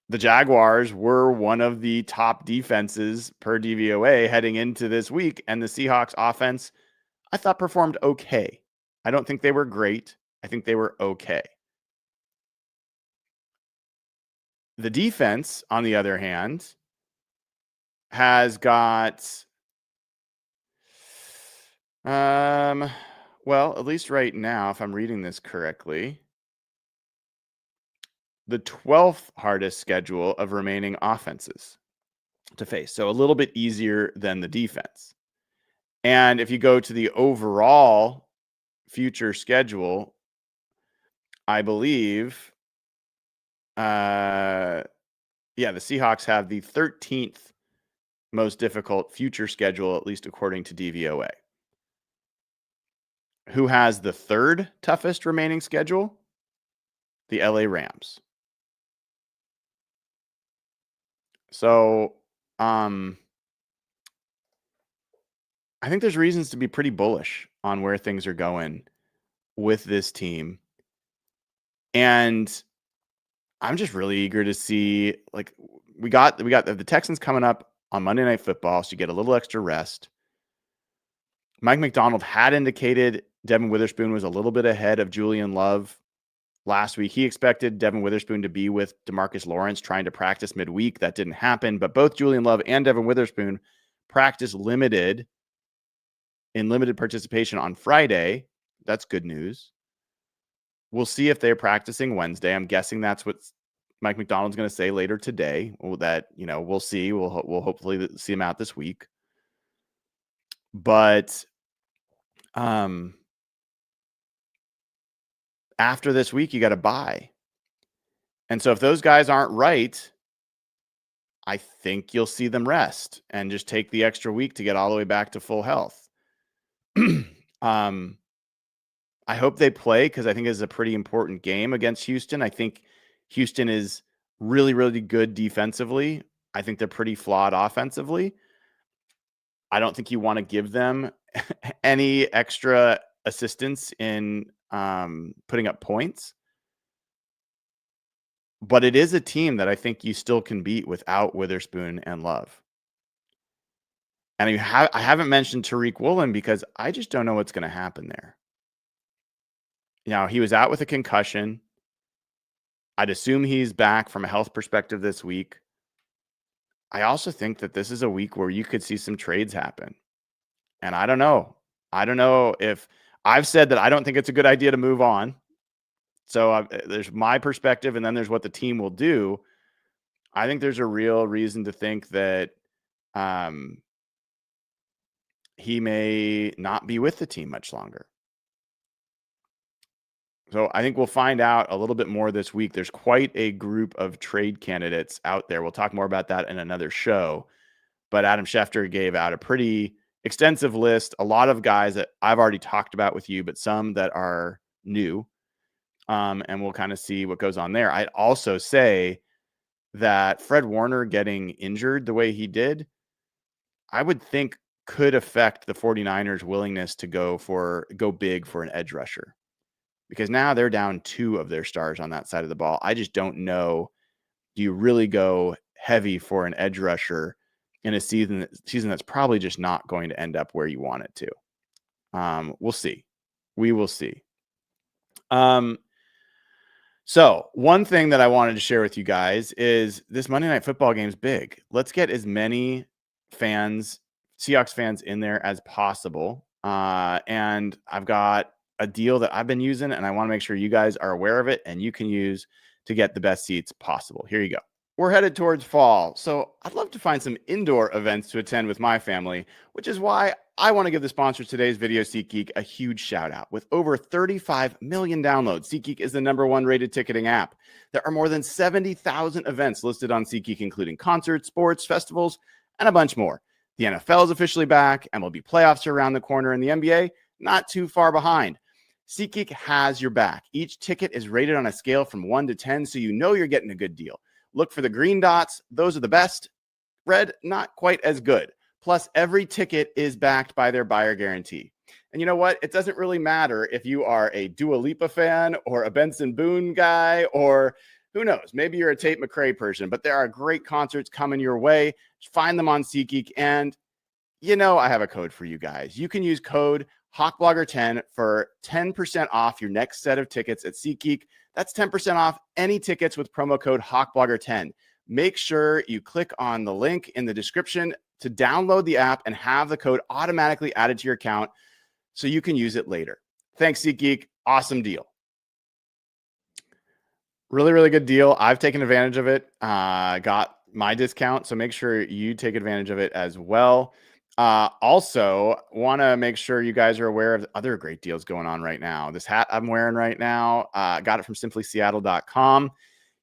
the Jaguars were one of the top defenses per DVOA heading into this week, and the Seahawks offense, I thought, performed okay. I don't think they were great. I think they were okay. The defense, on the other hand, has got, well, at least right now, if I'm reading this correctly, the 12th hardest schedule of remaining offenses to face. So a little bit easier than the defense. And if you go to the overall future schedule, I believe, the Seahawks have the 13th most difficult future schedule, at least according to DVOA. Who has the 3rd toughest remaining schedule? The LA Rams. So, I think there's reasons to be pretty bullish on where things are going with this team. And I'm just really eager to see, like, we got the Texans coming up on Monday Night Football, so you get a little extra rest. Mike Macdonald had indicated Devin Witherspoon was a little bit ahead of Julian Love last week. He expected Devin Witherspoon to be with DeMarcus Lawrence trying to practice midweek. That didn't happen, but both Julian Love and Devin Witherspoon practice limited participation on Friday. That's good news. We'll see if they're practicing Wednesday. I'm guessing that's what Mike Macdonald's going to say later today. That, we'll see. We'll hopefully see him out this week. But after this week, you got to bye. And so if those guys aren't right, I think you'll see them rest and just take the extra week to get all the way back to full health. I hope they play because I think it's a pretty important game against Houston. I think Houston is really, really good defensively. I think they're pretty flawed offensively. I don't think you want to give them any extra assistance in putting up points. But it is a team that I think you still can beat without Witherspoon and Love. And I haven't mentioned Tariq Woolen because I just don't know what's going to happen there. He was out with a concussion. I'd assume he's back from a health perspective this week. I also think that this is a week where you could see some trades happen. And I don't know. I don't know if I've said that I don't think it's a good idea to move on. So there's my perspective, and then there's what the team will do. I think there's a real reason to think that he may not be with the team much longer. So I think we'll find out a little bit more this week. There's quite a group of trade candidates out there. We'll talk more about that in another show. But Adam Schefter gave out a pretty extensive list, a lot of guys that I've already talked about with you, but some that are new. And we'll kind of see what goes on there. I'd also say that Fred Warner getting injured the way he did, I would think could affect the 49ers' willingness to go big for an edge rusher. Because now they're down 2 of their stars on that side of the ball. I just don't know. Do you really go heavy for an edge rusher in a season that's probably just not going to end up where you want it to? We'll see. We will see. So one thing that I wanted to share with you guys is this Monday Night Football game is big. Let's get as many Seahawks fans in there as possible. And I've got a deal that I've been using, and I want to make sure you guys are aware of it and you can use to get the best seats possible. Here you go. We're headed towards fall, so I'd love to find some indoor events to attend with my family, which is why I want to give the sponsor of today's video, SeatGeek, a huge shout out. With over 35 million downloads, SeatGeek is the #1 rated ticketing app. There are more than 70,000 events listed on SeatGeek, including concerts, sports, festivals, and a bunch more. The NFL is officially back, MLB playoffs are around the corner, and the NBA not too far behind. SeatGeek has your back. Each ticket is rated on a scale from 1 to 10, so you know you're getting a good deal. Look for the green dots. Those are the best. Red, not quite as good. Plus, every ticket is backed by their buyer guarantee. And you know what? It doesn't really matter if you are a Dua Lipa fan or a Benson Boone guy, or who knows, maybe you're a Tate McRae person, but there are great concerts coming your way. Find them on SeatGeek. And I have a code for you guys. You can use code HawkBlogger10 for 10% off your next set of tickets at SeatGeek. That's 10% off any tickets with promo code HawkBlogger10. Make sure you click on the link in the description to download the app and have the code automatically added to your account so you can use it later. Thanks, SeatGeek. Awesome deal. Really, really good deal. I've taken advantage of it. Got my discount, so make sure you take advantage of it as well. Also, want to make sure you guys are aware of the other great deals going on right now. This hat I'm wearing right now, got it from SimplySeattle.com.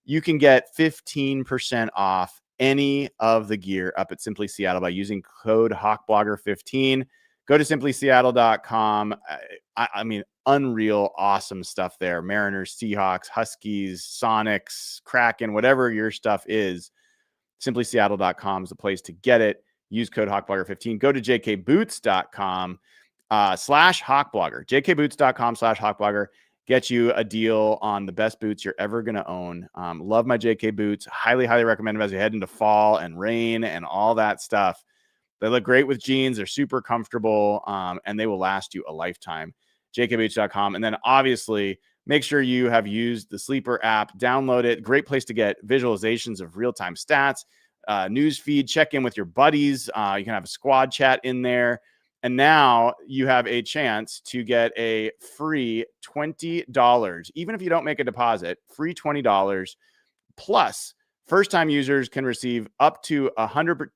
You can get 15% off any of the gear up at Simply Seattle by using code HawkBlogger15. Go to SimplySeattle.com. I mean, unreal, awesome stuff there. Mariners, Seahawks, Huskies, Sonics, Kraken, whatever your stuff is. SimplySeattle.com is the place to get it. Use code HawkBlogger15. Go to JKBoots.com /HawkBlogger. JKBoots.com /HawkBlogger. Get you a deal on the best boots you're ever going to own. Love my JK boots. Highly, highly recommend them as we head into fall and rain and all that stuff. They look great with jeans. They're super comfortable, and they will last you a lifetime. JKBoots.com. And then obviously, make sure you have used the Sleeper app. Download it. Great place to get visualizations of real-time stats, news feed, check in with your buddies. You can have a squad chat in there. And now you have a chance to get a free $20. Even if you don't make a deposit, free $20. Plus, first-time users can receive up to 100%.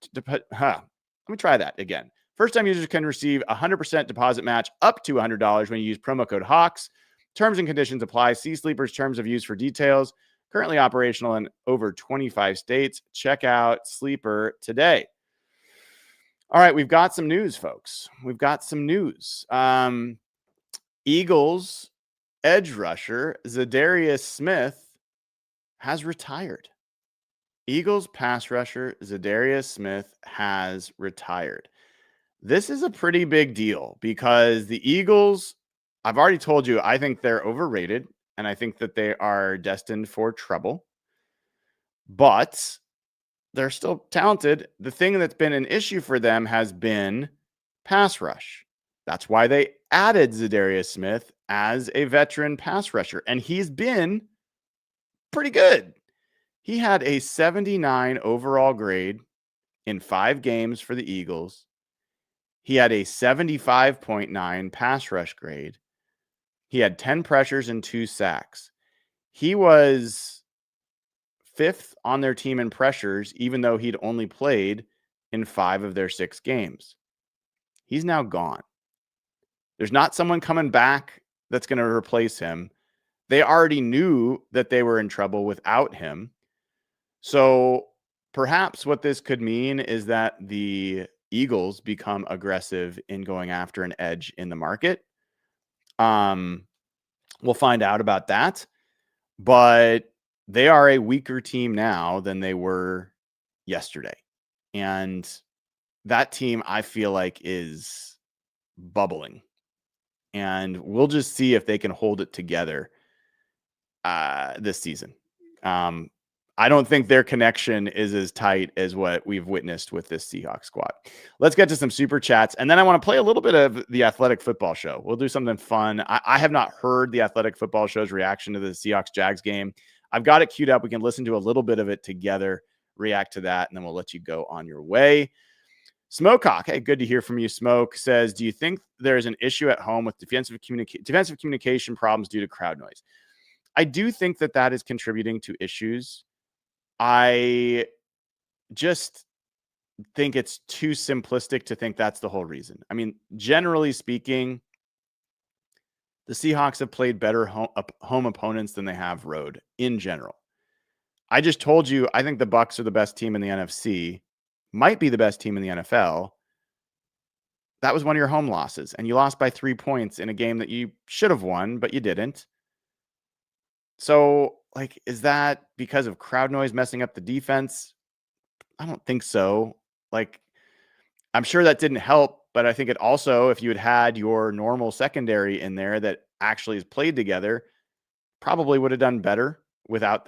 Let me try that again. First-time users can receive 100% deposit match up to $100 when you use promo code HAWKS. Terms and conditions apply. See Sleeper's terms of use for details. Currently operational in over 25 states. Check out Sleeper today. All right, we've got some news, folks. We've got some news. Eagles edge rusher Za'Darius Smith has retired. Eagles pass rusher Za'Darius Smith has retired. This is a pretty big deal because the Eagles, I've already told you, I think they're overrated, and I think that they are destined for trouble. But they're still talented. The thing that's been an issue for them has been pass rush. That's why they added Za'Darius Smith as a veteran pass rusher, and he's been pretty good. He had a 79 overall grade in 5 games for the Eagles. He had a 75.9 pass rush grade. He had 10 pressures and 2 sacks. He was 5th on their team in pressures, even though he'd only played in 5 of their 6 games. He's now gone. There's not someone coming back that's going to replace him. They already knew that they were in trouble without him. So perhaps what this could mean is that the Eagles become aggressive in going after an edge in the market. We'll find out about that. But they are a weaker team now than they were yesterday. And that team, I feel like, is bubbling. And we'll just see if they can hold it together this season. I don't think their connection is as tight as what we've witnessed with this Seahawks squad. Let's get to some super chats. And then I want to play a little bit of the Athletic Football Show. We'll do something fun. I have not heard the Athletic Football Show's reaction to the Seahawks-Jags game. I've got it queued up. We can listen to a little bit of it together, react to that, and then we'll let you go on your way. Smokehawk, hey, good to hear from you. Smoke says, do you think there is an issue at home with defensive communication problems due to crowd noise? I do think that that is contributing to issues. I just think it's too simplistic to think that's the whole reason. I mean, generally speaking, the Seahawks have played better home opponents than they have road in general. I just told you, I think the Bucs are the best team in the NFC, might be the best team in the NFL. That was one of your home losses, and you lost by 3 points in a game that you should have won, but you didn't. So, like, is that because of crowd noise messing up the defense? I don't think so. Like, I'm sure that didn't help, but I think it also, if you had had your normal secondary in there that actually has played together, probably would have done better without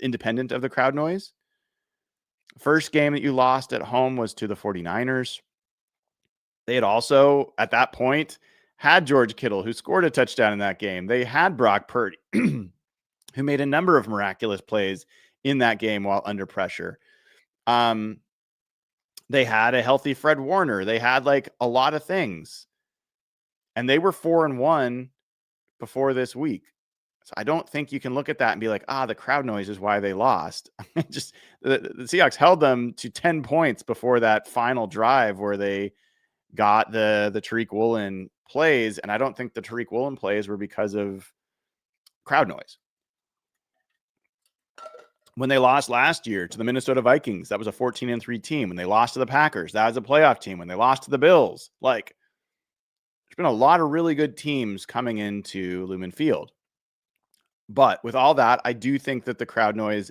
independent of the crowd noise. First game that you lost at home was to the 49ers. They had also, at that point, had George Kittle, who scored a touchdown in that game. They had Brock Purdy, who made a number of miraculous plays in that game while under pressure. They had a healthy Fred Warner. They had like a lot of things. And they were 4-1 before this week. So I don't think you can look at that and be like, the crowd noise is why they lost. Just the Seahawks held them to 10 points before that final drive where they got the Tariq Woolen plays. And I don't think the Tariq Woolen plays were because of crowd noise. When they lost last year to the Minnesota Vikings, that was a 14-3 team. When they lost to the Packers, that was a playoff team. When they lost to the Bills, like, there's been a lot of really good teams coming into Lumen Field. But with all that, I do think that the crowd noise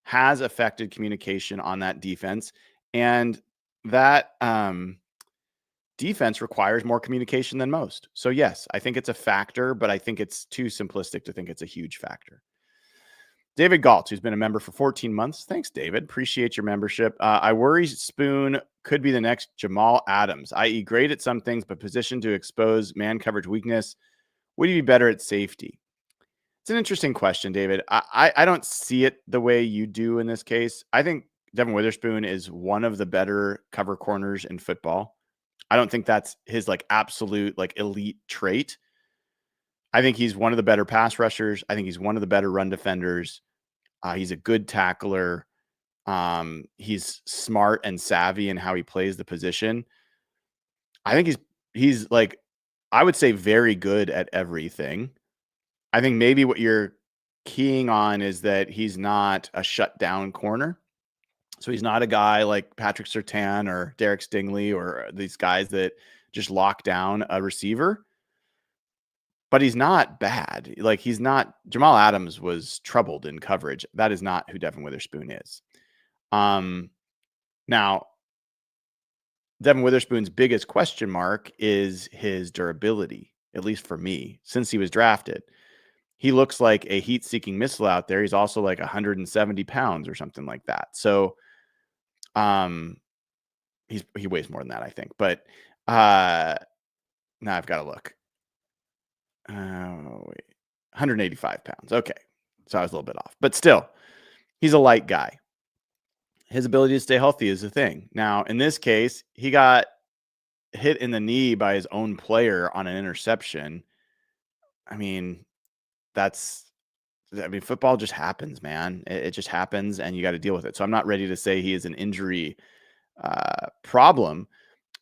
has affected communication on that defense. And that defense requires more communication than most. So yes, I think it's a factor, but I think it's too simplistic to think it's a huge factor. David Galt, who's been a member for 14 months. Thanks, David. Appreciate your membership. I worry Spoon could be the next Jamal Adams, i.e. great at some things, but positioned to expose man coverage weakness. Would he be better at safety? It's an interesting question, David. I don't see it the way you do in this case. I think Devin Witherspoon is one of the better cover corners in football. I don't think that's his like absolute like elite trait. I think he's one of the better pass rushers. I think he's one of the better run defenders. He's a good tackler. He's smart and savvy in how he plays the position. I think he's like, I would say very good at everything. I think maybe what you're keying on is that he's not a shutdown corner. So he's not a guy like Patrick Surtain or Derek Stingley or these guys that just lock down a receiver. But he's not bad. Like he's not. Jamal Adams was troubled in coverage. That is not who Devin Witherspoon is. Now, Devin Witherspoon's biggest question mark is his durability, at least for me, since he was drafted. He looks like a heat-seeking missile out there. He's also like 170 pounds or something like that. So he weighs more than that, I think. But now I've got to look. Oh, wait. 185 pounds. Okay. So I was a little bit off. But still, he's a light guy. His ability to stay healthy is a thing. Now, in this case, he got hit in the knee by his own player on an interception. I mean, football just happens, man. It just happens, and you got to deal with it. So I'm not ready to say he is an injury problem,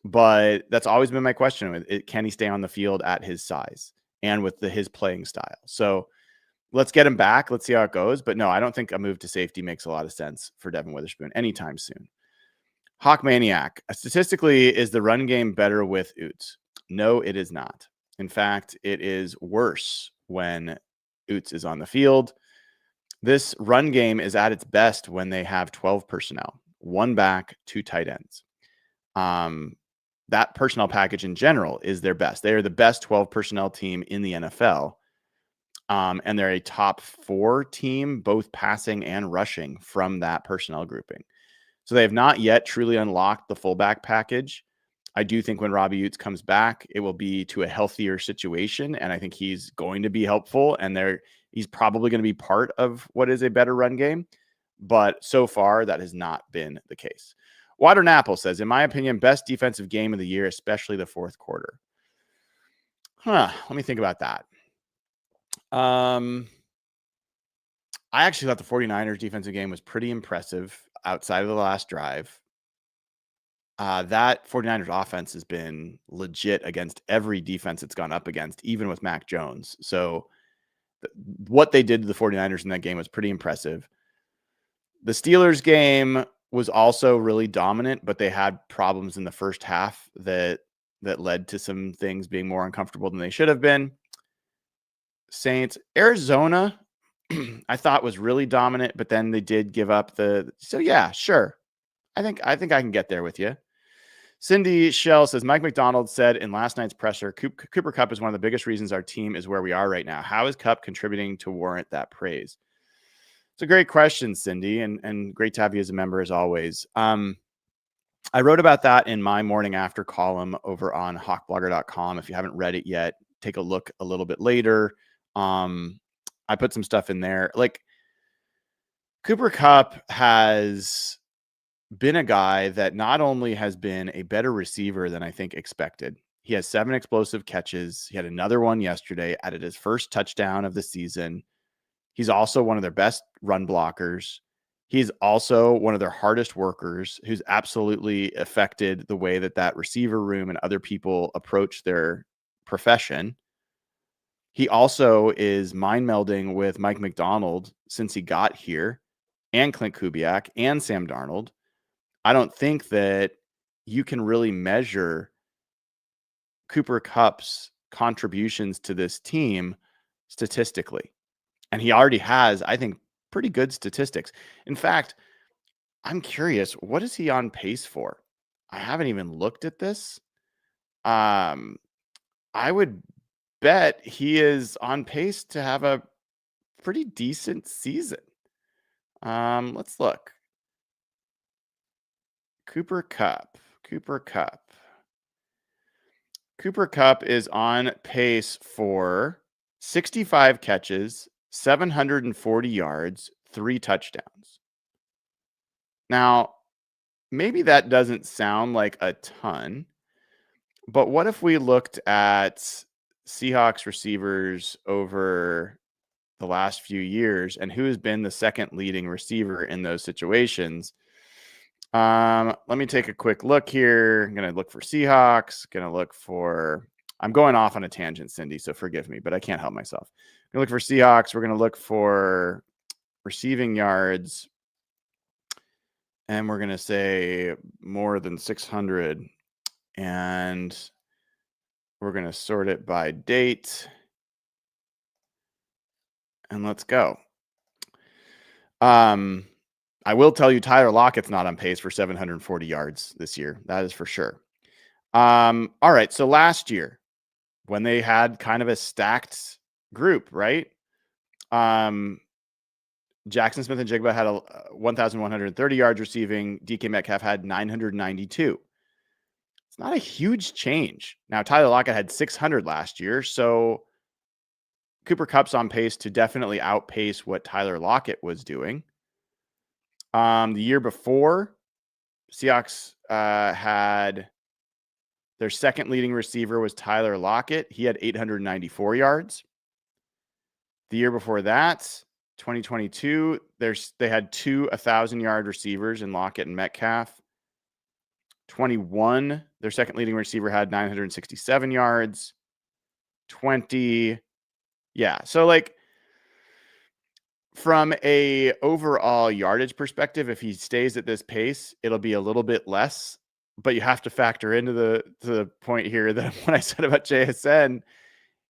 but that's always been my question. Can he stay on the field at his size and with his playing style? So let's get him back. Let's see how it goes. But no, I don't think a move to safety makes a lot of sense for Devin Witherspoon anytime soon. Hawk Maniac. Statistically, is the run game better with Oots? No, it is not. In fact, it is worse when Oots is on the field. This run game is at its best when they have 12 personnel, 1 back, 2 tight ends. That personnel package in general is their best. They are the best 12 personnel team in the NFL. And they're a top 4 team, both passing and rushing from that personnel grouping. So they have not yet truly unlocked the fullback package. I do think when Robbie Oots comes back, it will be to a healthier situation. And I think he's going to be helpful. And he's probably going to be part of what is a better run game. But so far, that has not been the case. Water Napple says, in my opinion, best defensive game of the year, especially the fourth quarter. Let me think about that. I actually thought the 49ers defensive game was pretty impressive outside of the last drive. That 49ers offense has been legit against every defense it's gone up against, even with Mac Jones. So what they did to the 49ers in that game was pretty impressive. The Steelers game was also really dominant, but they had problems in the first half that led to some things being more uncomfortable than they should have been. Saints, Arizona, I thought was really dominant, but then they did give up so yeah, sure. I think I can get there with you. Cindy Shell says, Mike Macdonald said in last night's presser, Cooper Kupp is one of the biggest reasons our team is where we are right now. How is Kupp contributing to warrant that praise? It's a great question, Cindy, and great to have you as a member as always. I wrote about that in my morning after column over on hawkblogger.com. If you haven't read it yet, take a look a little bit later. I put some stuff in there. Like Cooper Kupp has been a guy that not only has been a better receiver than I think expected. He has 7 explosive catches. He had another one yesterday, added his first touchdown of the season. He's also one of their best run blockers. He's also one of their hardest workers, who's absolutely affected the way that receiver room and other people approach their profession. He also is mind melding with Mike Macdonald since he got here, and Clint Kubiak and Sam Darnold. I don't think that you can really measure Cooper Kupp's contributions to this team statistically. And he already has, I think, pretty good statistics. In fact, I'm curious, what is he on pace for? I haven't even looked at this. Um, I would bet he is on pace to have a pretty decent season. Let's look. Cooper Kupp. Cooper Kupp is on pace for 65 catches, 740 yards, 3 touchdowns. Now, maybe that doesn't sound like a ton, but what if we looked at Seahawks receivers over the last few years and who has been the second leading receiver in those situations? Let me take a quick look here. I'm going to look for Seahawks, I'm going off on a tangent, Cindy, so forgive me, but I can't help myself. I'm going to look for Seahawks. We're going to look for receiving yards, and we're going to say more than 600, and we're going to sort it by date, and let's go. I will tell you Tyler Lockett's not on pace for 740 yards this year. That is for sure. All right. So last year, when they had kind of a stacked group, right? Jackson Smith and Jigba had 1,130 yards receiving. DK Metcalf had 992. It's not a huge change. Now, Tyler Lockett had 600 last year. So Cooper Kupp's on pace to definitely outpace what Tyler Lockett was doing. The year before, Seahawks had their second leading receiver was Tyler Lockett. He had 894 yards. The year before that, 2022, they had 2 1,000-yard receivers in Lockett and Metcalf. 21, their second leading receiver had 967 yards. 20, yeah. So like from a overall yardage perspective, if he stays at this pace, it'll be a little bit less. But you have to factor into the point here that when I said about JSN,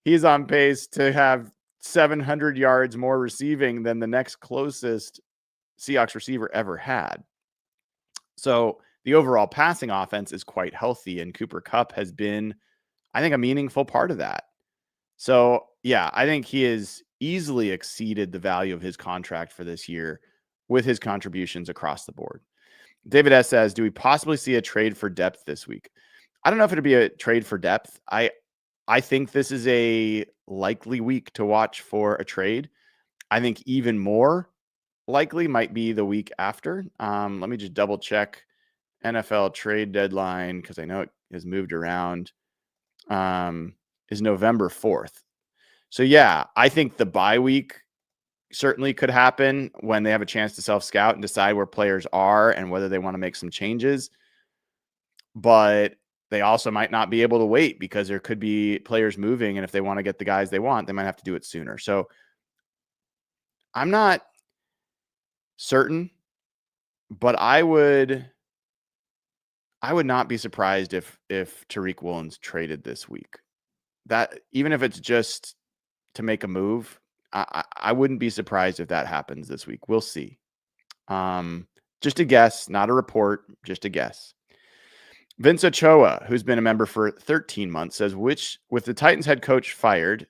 he's on pace to have 700 yards more receiving than the next closest Seahawks receiver ever had. So the overall passing offense is quite healthy, and Cooper Kupp has been, I think, a meaningful part of that. So, yeah, I think he has easily exceeded the value of his contract for this year with his contributions across the board. David S. says, do we possibly see a trade for depth this week? I don't know if it'll be a trade for depth. I think this is a likely week to watch for a trade. I think even more likely might be the week after. Let me just double check NFL trade deadline because I know it has moved around. Is November 4th. So yeah, I think the bye week certainly could happen when they have a chance to self-scout and decide where players are and whether they want to make some changes. But they also might not be able to wait because there could be players moving. And if they want to get the guys they want, they might have to do it sooner. So I'm not certain, but I would not be surprised if Tariq Woolen's traded this week. That even if it's just to make a move, I wouldn't be surprised if that happens this week. We'll see. Just a guess, not a report, just a guess. Vince Ochoa, who's been a member for 13 months, says, with the Titans head coach fired,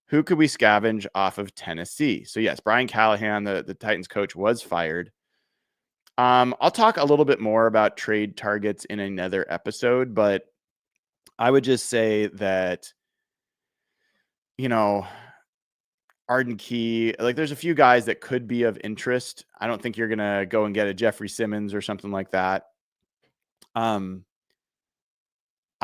who could we scavenge off of Tennessee? So yes, Brian Callahan, the Titans coach, was fired. I'll talk a little bit more about trade targets in another episode, but I would just say that, Arden Key, like there's a few guys that could be of interest. I don't think you're going to go and get a Jeffrey Simmons or something like that. I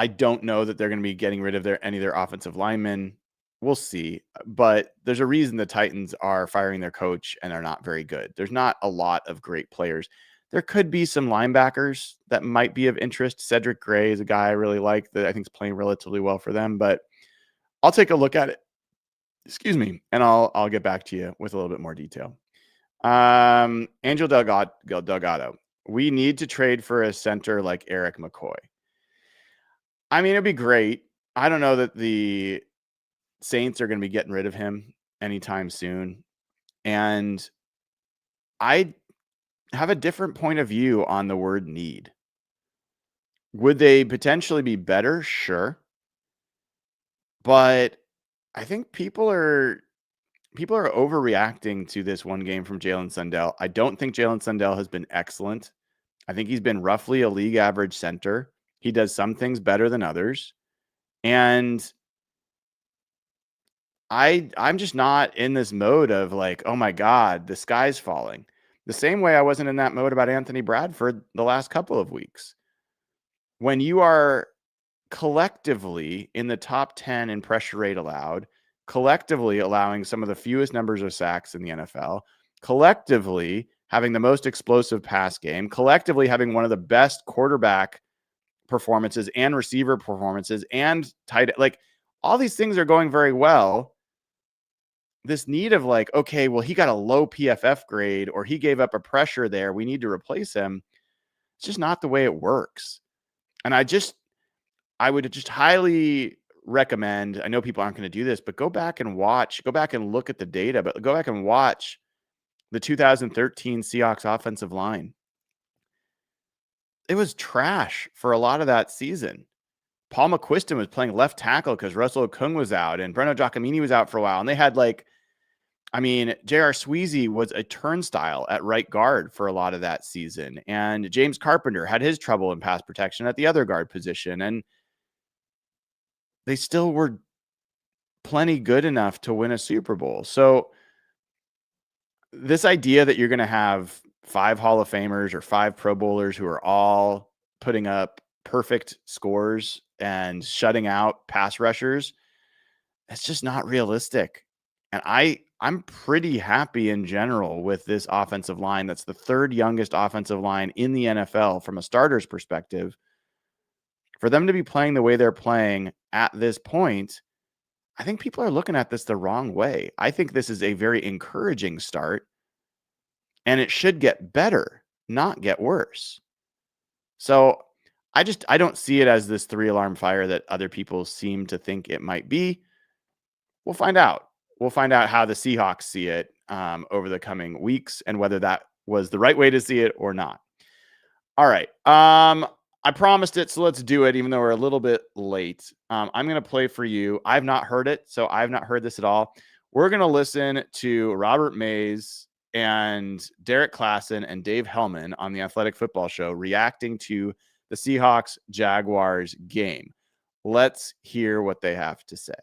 don't know that they're going to be getting rid of any of their offensive linemen. We'll see. But there's a reason the Titans are firing their coach and are not very good. There's not a lot of great players. There could be some linebackers that might be of interest. Cedric Gray is a guy I really like that I think is playing relatively well for them, but I'll take a look at it. Excuse me. And I'll get back to you with a little bit more detail. Angel Delgado. We need to trade for a center like Eric McCoy. I mean, it'd be great. I don't know that the Saints are going to be getting rid of him anytime soon. And I have a different point of view on the word need. Would they potentially be better? Sure. But I think people are overreacting to this one game from Jalen Sundell. I don't think Jalen Sundell has been excellent. I think he's been roughly a league average center. He does some things better than others. And I'm just not in this mode of like, oh my God, the sky's falling. The same way I wasn't in that mode about Anthony Bradford the last couple of weeks. When you are collectively in the top 10 in pressure rate allowed, collectively allowing some of the fewest numbers of sacks in the NFL, collectively having the most explosive pass game, collectively having one of the best quarterback performances and receiver performances and tight, like all these things are going very well. This need of like, okay, well, he got a low PFF grade or he gave up a pressure there, we need to replace him. It's just not the way it works. And I would just highly recommend, I know people aren't going to do this, but go back and look at the data, but go back and watch the 2013 Seahawks offensive line. It was trash for a lot of that season. Paul McQuiston was playing left tackle because Russell Okung was out and Breno Giacomini was out for a while. And they had J.R. Sweezy was a turnstile at right guard for a lot of that season. And James Carpenter had his trouble in pass protection at the other guard position. And they still were plenty good enough to win a Super Bowl. So this idea that you're going to have 5 Hall of Famers or 5 Pro Bowlers who are all putting up perfect scores and shutting out pass rushers, it's just not realistic. And I'm pretty happy in general with this offensive line. That's the 3rd youngest offensive line in the NFL from a starter's perspective. For them to be playing the way they're playing at this point, I think people are looking at this the wrong way. I think this is a very encouraging start, and it should get better, not get worse. So I don't see it as this 3-alarm fire that other people seem to think it might be. We'll find out. We'll find out how the Seahawks see it over the coming weeks and whether that was the right way to see it or not. All right. I promised it, so let's do it, even though we're a little bit late. I'm going to play for you. I've not heard it, so I've not heard this at all. We're going to listen to Robert Mays and Derek Klassen and Dave Hellman on the Athletic Football Show reacting to the Seahawks-Jaguars game. Let's hear what they have to say.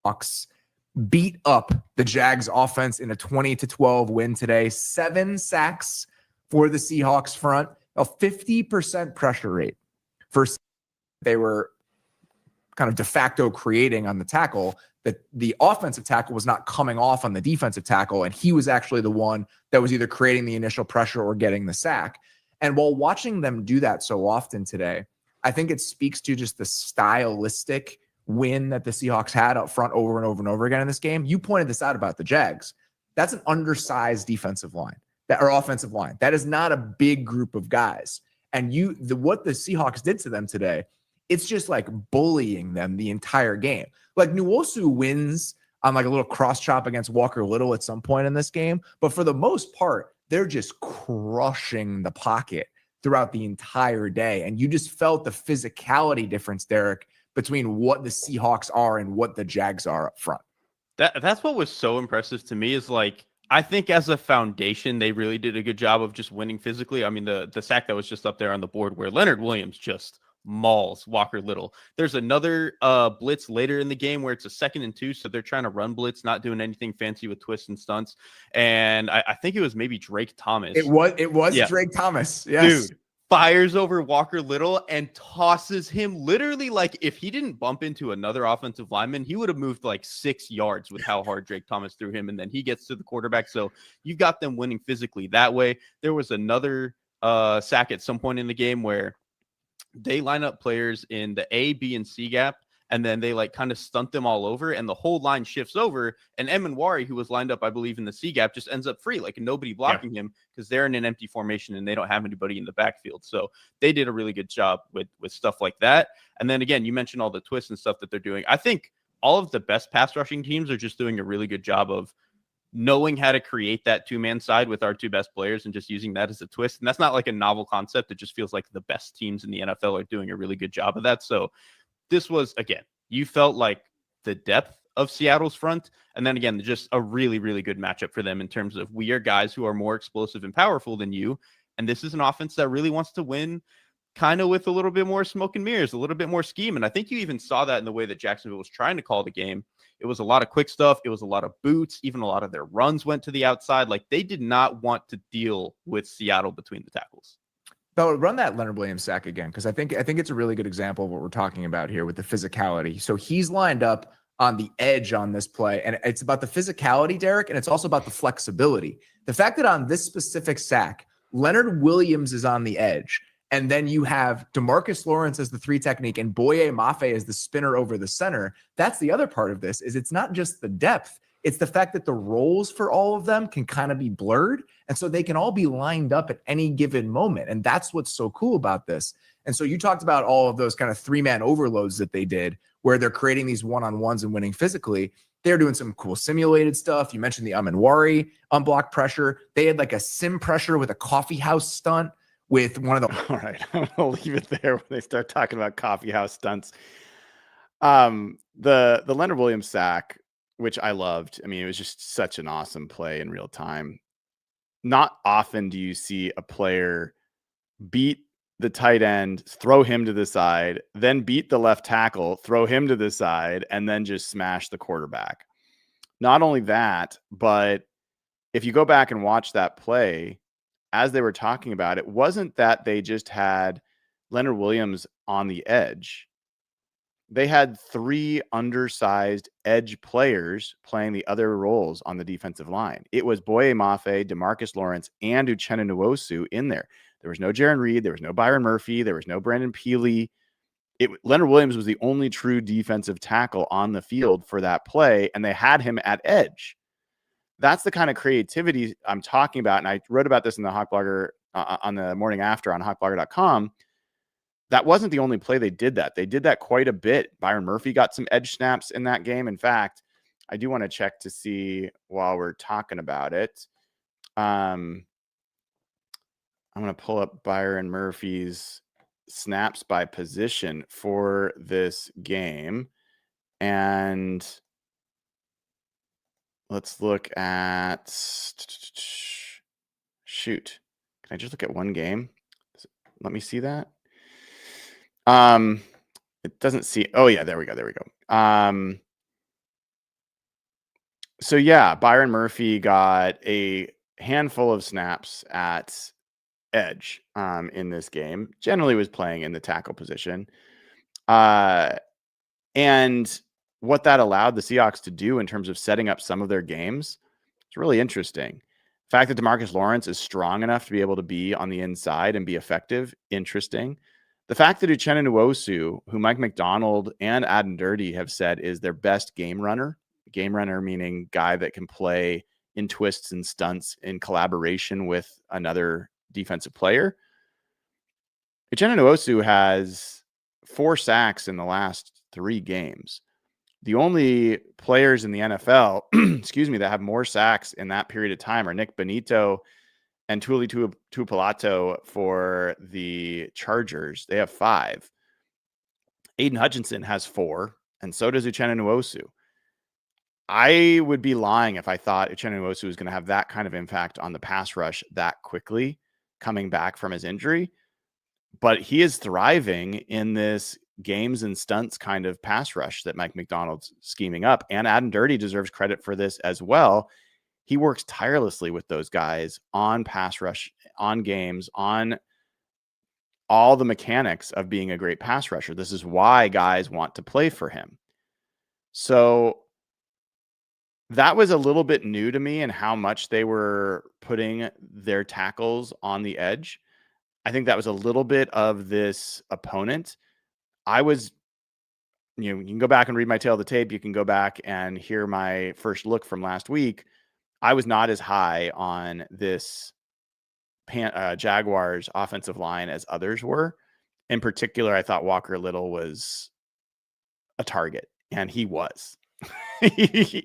Seahawks beat up the Jags offense in a 20-12 win today. 7 sacks for the Seahawks front, a 50% pressure rate. First, they were kind of de facto creating on the tackle, that the offensive tackle was not coming off on the defensive tackle, and he was actually the one that was either creating the initial pressure or getting the sack. And while watching them do that so often today, I think it speaks to just the stylistic win that the Seahawks had up front over and over and over again in this game. You pointed this out about the Jags. That's an undersized defensive line, or offensive line. That is not a big group of guys. And what the Seahawks did to them today, it's just like bullying them the entire game. Like Nwosu wins on like a little cross chop against Walker Little at some point in this game, but for the most part, they're just crushing the pocket throughout the entire day. And you just felt the physicality difference, Derek, between what the Seahawks are and what the Jags are up front. That's what was so impressive to me is like, I think as a foundation, they really did a good job of just winning physically. I mean, the sack that was just up there on the board where Leonard Williams just mauls Walker Little. There's another blitz later in the game where it's a 2nd and 2. So they're trying to run blitz, not doing anything fancy with twists and stunts. And I think it was maybe Drake Thomas. It was yeah. Drake Thomas. Yes. Dude, fires over Walker Little and tosses him literally like if he didn't bump into another offensive lineman, he would have moved like 6 yards with how hard Drake Thomas threw him. And then he gets to the quarterback. So you've got them winning physically that way. There was another sack at some point in the game where they line up players in the A, B, and C gap, and then they like kind of stunt them all over, and the whole line shifts over, and Emmanwori, who was lined up, I believe, in the C gap, just ends up free, like nobody blocking him because they're in an empty formation and they don't have anybody in the backfield. So they did a really good job with stuff like that. And then again, you mentioned all the twists and stuff that they're doing. I think all of the best pass rushing teams are just doing a really good job of knowing how to create that two-man side with our two best players and just using that as a twist. And that's not like a novel concept. It just feels like the best teams in the NFL are doing a really good job of that. So this was, again, you felt like the depth of Seattle's front. And then again, just a really, really good matchup for them in terms of we are guys who are more explosive and powerful than you. And this is an offense that really wants to win kind of with a little bit more smoke and mirrors, a little bit more scheme. And I think you even saw that in the way that Jacksonville was trying to call the game. It was a lot of quick stuff. It was a lot of boots. Even a lot of their runs went to the outside. Like they did not want to deal with Seattle between the tackles. So run that Leonard Williams sack again, because I think it's a really good example of what we're talking about here with the physicality. So he's lined up on the edge on this play, and it's about the physicality, Derek, and it's also about the flexibility. The fact that on this specific sack, Leonard Williams is on the edge, and then you have DeMarcus Lawrence as the 3 technique and Boye Mafe as the spinner over the center. That's the other part of this, is it's not just the depth. It's the fact that the roles for all of them can kind of be blurred. And so they can all be lined up at any given moment. And that's what's so cool about this. And so you talked about all of those kind of 3-man overloads that they did, where they're creating these one-on-ones and winning physically. They're doing some cool simulated stuff. You mentioned the Emmanwori unblocked pressure. They had like a sim pressure with a coffee house stunt with one of the. All right, I'm gonna leave it there when they start talking about coffee house stunts. The Leonard Williams sack, which I loved. I mean, it was just such an awesome play in real time. Not often do you see a player beat the tight end, throw him to the side, then beat the left tackle, throw him to the side, and then just smash the quarterback. Not only that, but if you go back and watch that play, as they were talking about, it wasn't that they just had Leonard Williams on the edge. They had 3 undersized edge players playing the other roles on the defensive line. It was Boye Mafe, DeMarcus Lawrence, and Uchenna Nwosu in there. There was no Jaron Reed. There was no Byron Murphy. There was no Brandon Peely. Leonard Williams was the only true defensive tackle on the field for that play, and they had him at edge. That's the kind of creativity I'm talking about, and I wrote about this in the Hawk Blogger on the morning after on hawkblogger.com. That wasn't the only play they did that. They did that quite a bit. Byron Murphy got some edge snaps in that game. In fact, I do want to check to see while we're talking about it. I'm going to pull up Byron Murphy's snaps by position for this game. And let's look at, shoot. Can I just look at one game? Let me see that. It doesn't see. Oh yeah, there we go. So yeah, Byron Murphy got a handful of snaps at edge in this game. Generally was playing in the tackle position. And what that allowed the Seahawks to do in terms of setting up some of their games, it's really interesting. The fact that DeMarcus Lawrence is strong enough to be able to be on the inside and be effective, interesting. The fact that Uchenna Nwosu, who Mike Macdonald and Adam Dirty have said is their best game runner meaning guy that can play in twists and stunts in collaboration with another defensive player. Uchenna Nwosu has 4 sacks in the last 3 games. The only players in the NFL, that have more sacks in that period of time are Nick Benito and Tuli Tuipulotu for the Chargers. They have 5. Aiden Hutchinson has 4, and so does Uchenna Nwosu. I would be lying if I thought Uchenna Nwosu was going to have that kind of impact on the pass rush that quickly coming back from his injury. But he is thriving in this games and stunts kind of pass rush that Mike Macdonald's scheming up. And Adam Dirty deserves credit for this as well. He works tirelessly with those guys on pass rush, on games, on all the mechanics of being a great pass rusher. This is why guys want to play for him. So that was a little bit new to me and how much they were putting their tackles on the edge. I think that was a little bit of this opponent. You can go back and read my tail of the tape. You can go back and hear my first look from last week. I was not as high on this Jaguars offensive line as others were. In particular, I thought Walker Little was a target, and he was. he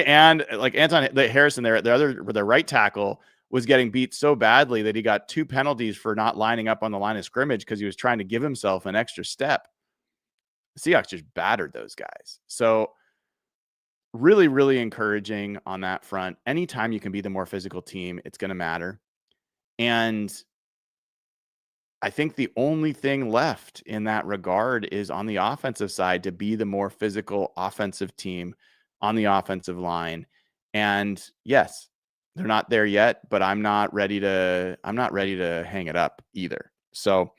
and like Anton Harrison there, the right tackle was getting beat so badly that he got 2 penalties for not lining up on the line of scrimmage because he was trying to give himself an extra step. The Seahawks just battered those guys. So really, really encouraging on that front. Anytime you can be the more physical team, it's going to matter. And I think the only thing left in that regard is on the offensive side to be the more physical offensive team on the offensive line. And yes, they're not there yet, but I'm not ready to hang it up either. So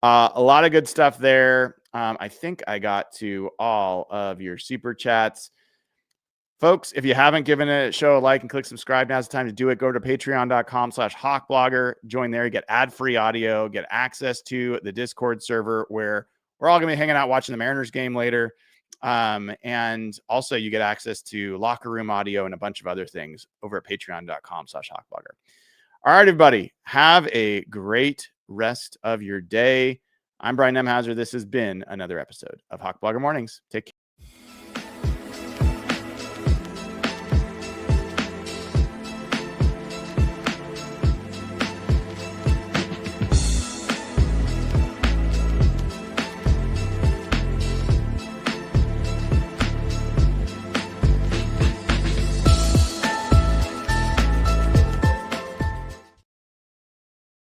a lot of good stuff there. I think I got to all of your super chats. Folks, if you haven't given a show a like and click subscribe, now's the time to do it. Go to patreon.com/hawkblogger. Join there. You get ad-free audio, get access to the Discord server where we're all going to be hanging out watching the Mariners game later. And also you get access to locker room audio and a bunch of other things over at patreon.com/hawkblogger. All right, everybody. Have a great rest of your day. I'm Brian Nemhauser. This has been another episode of Hawk Blogger Mornings. Take care.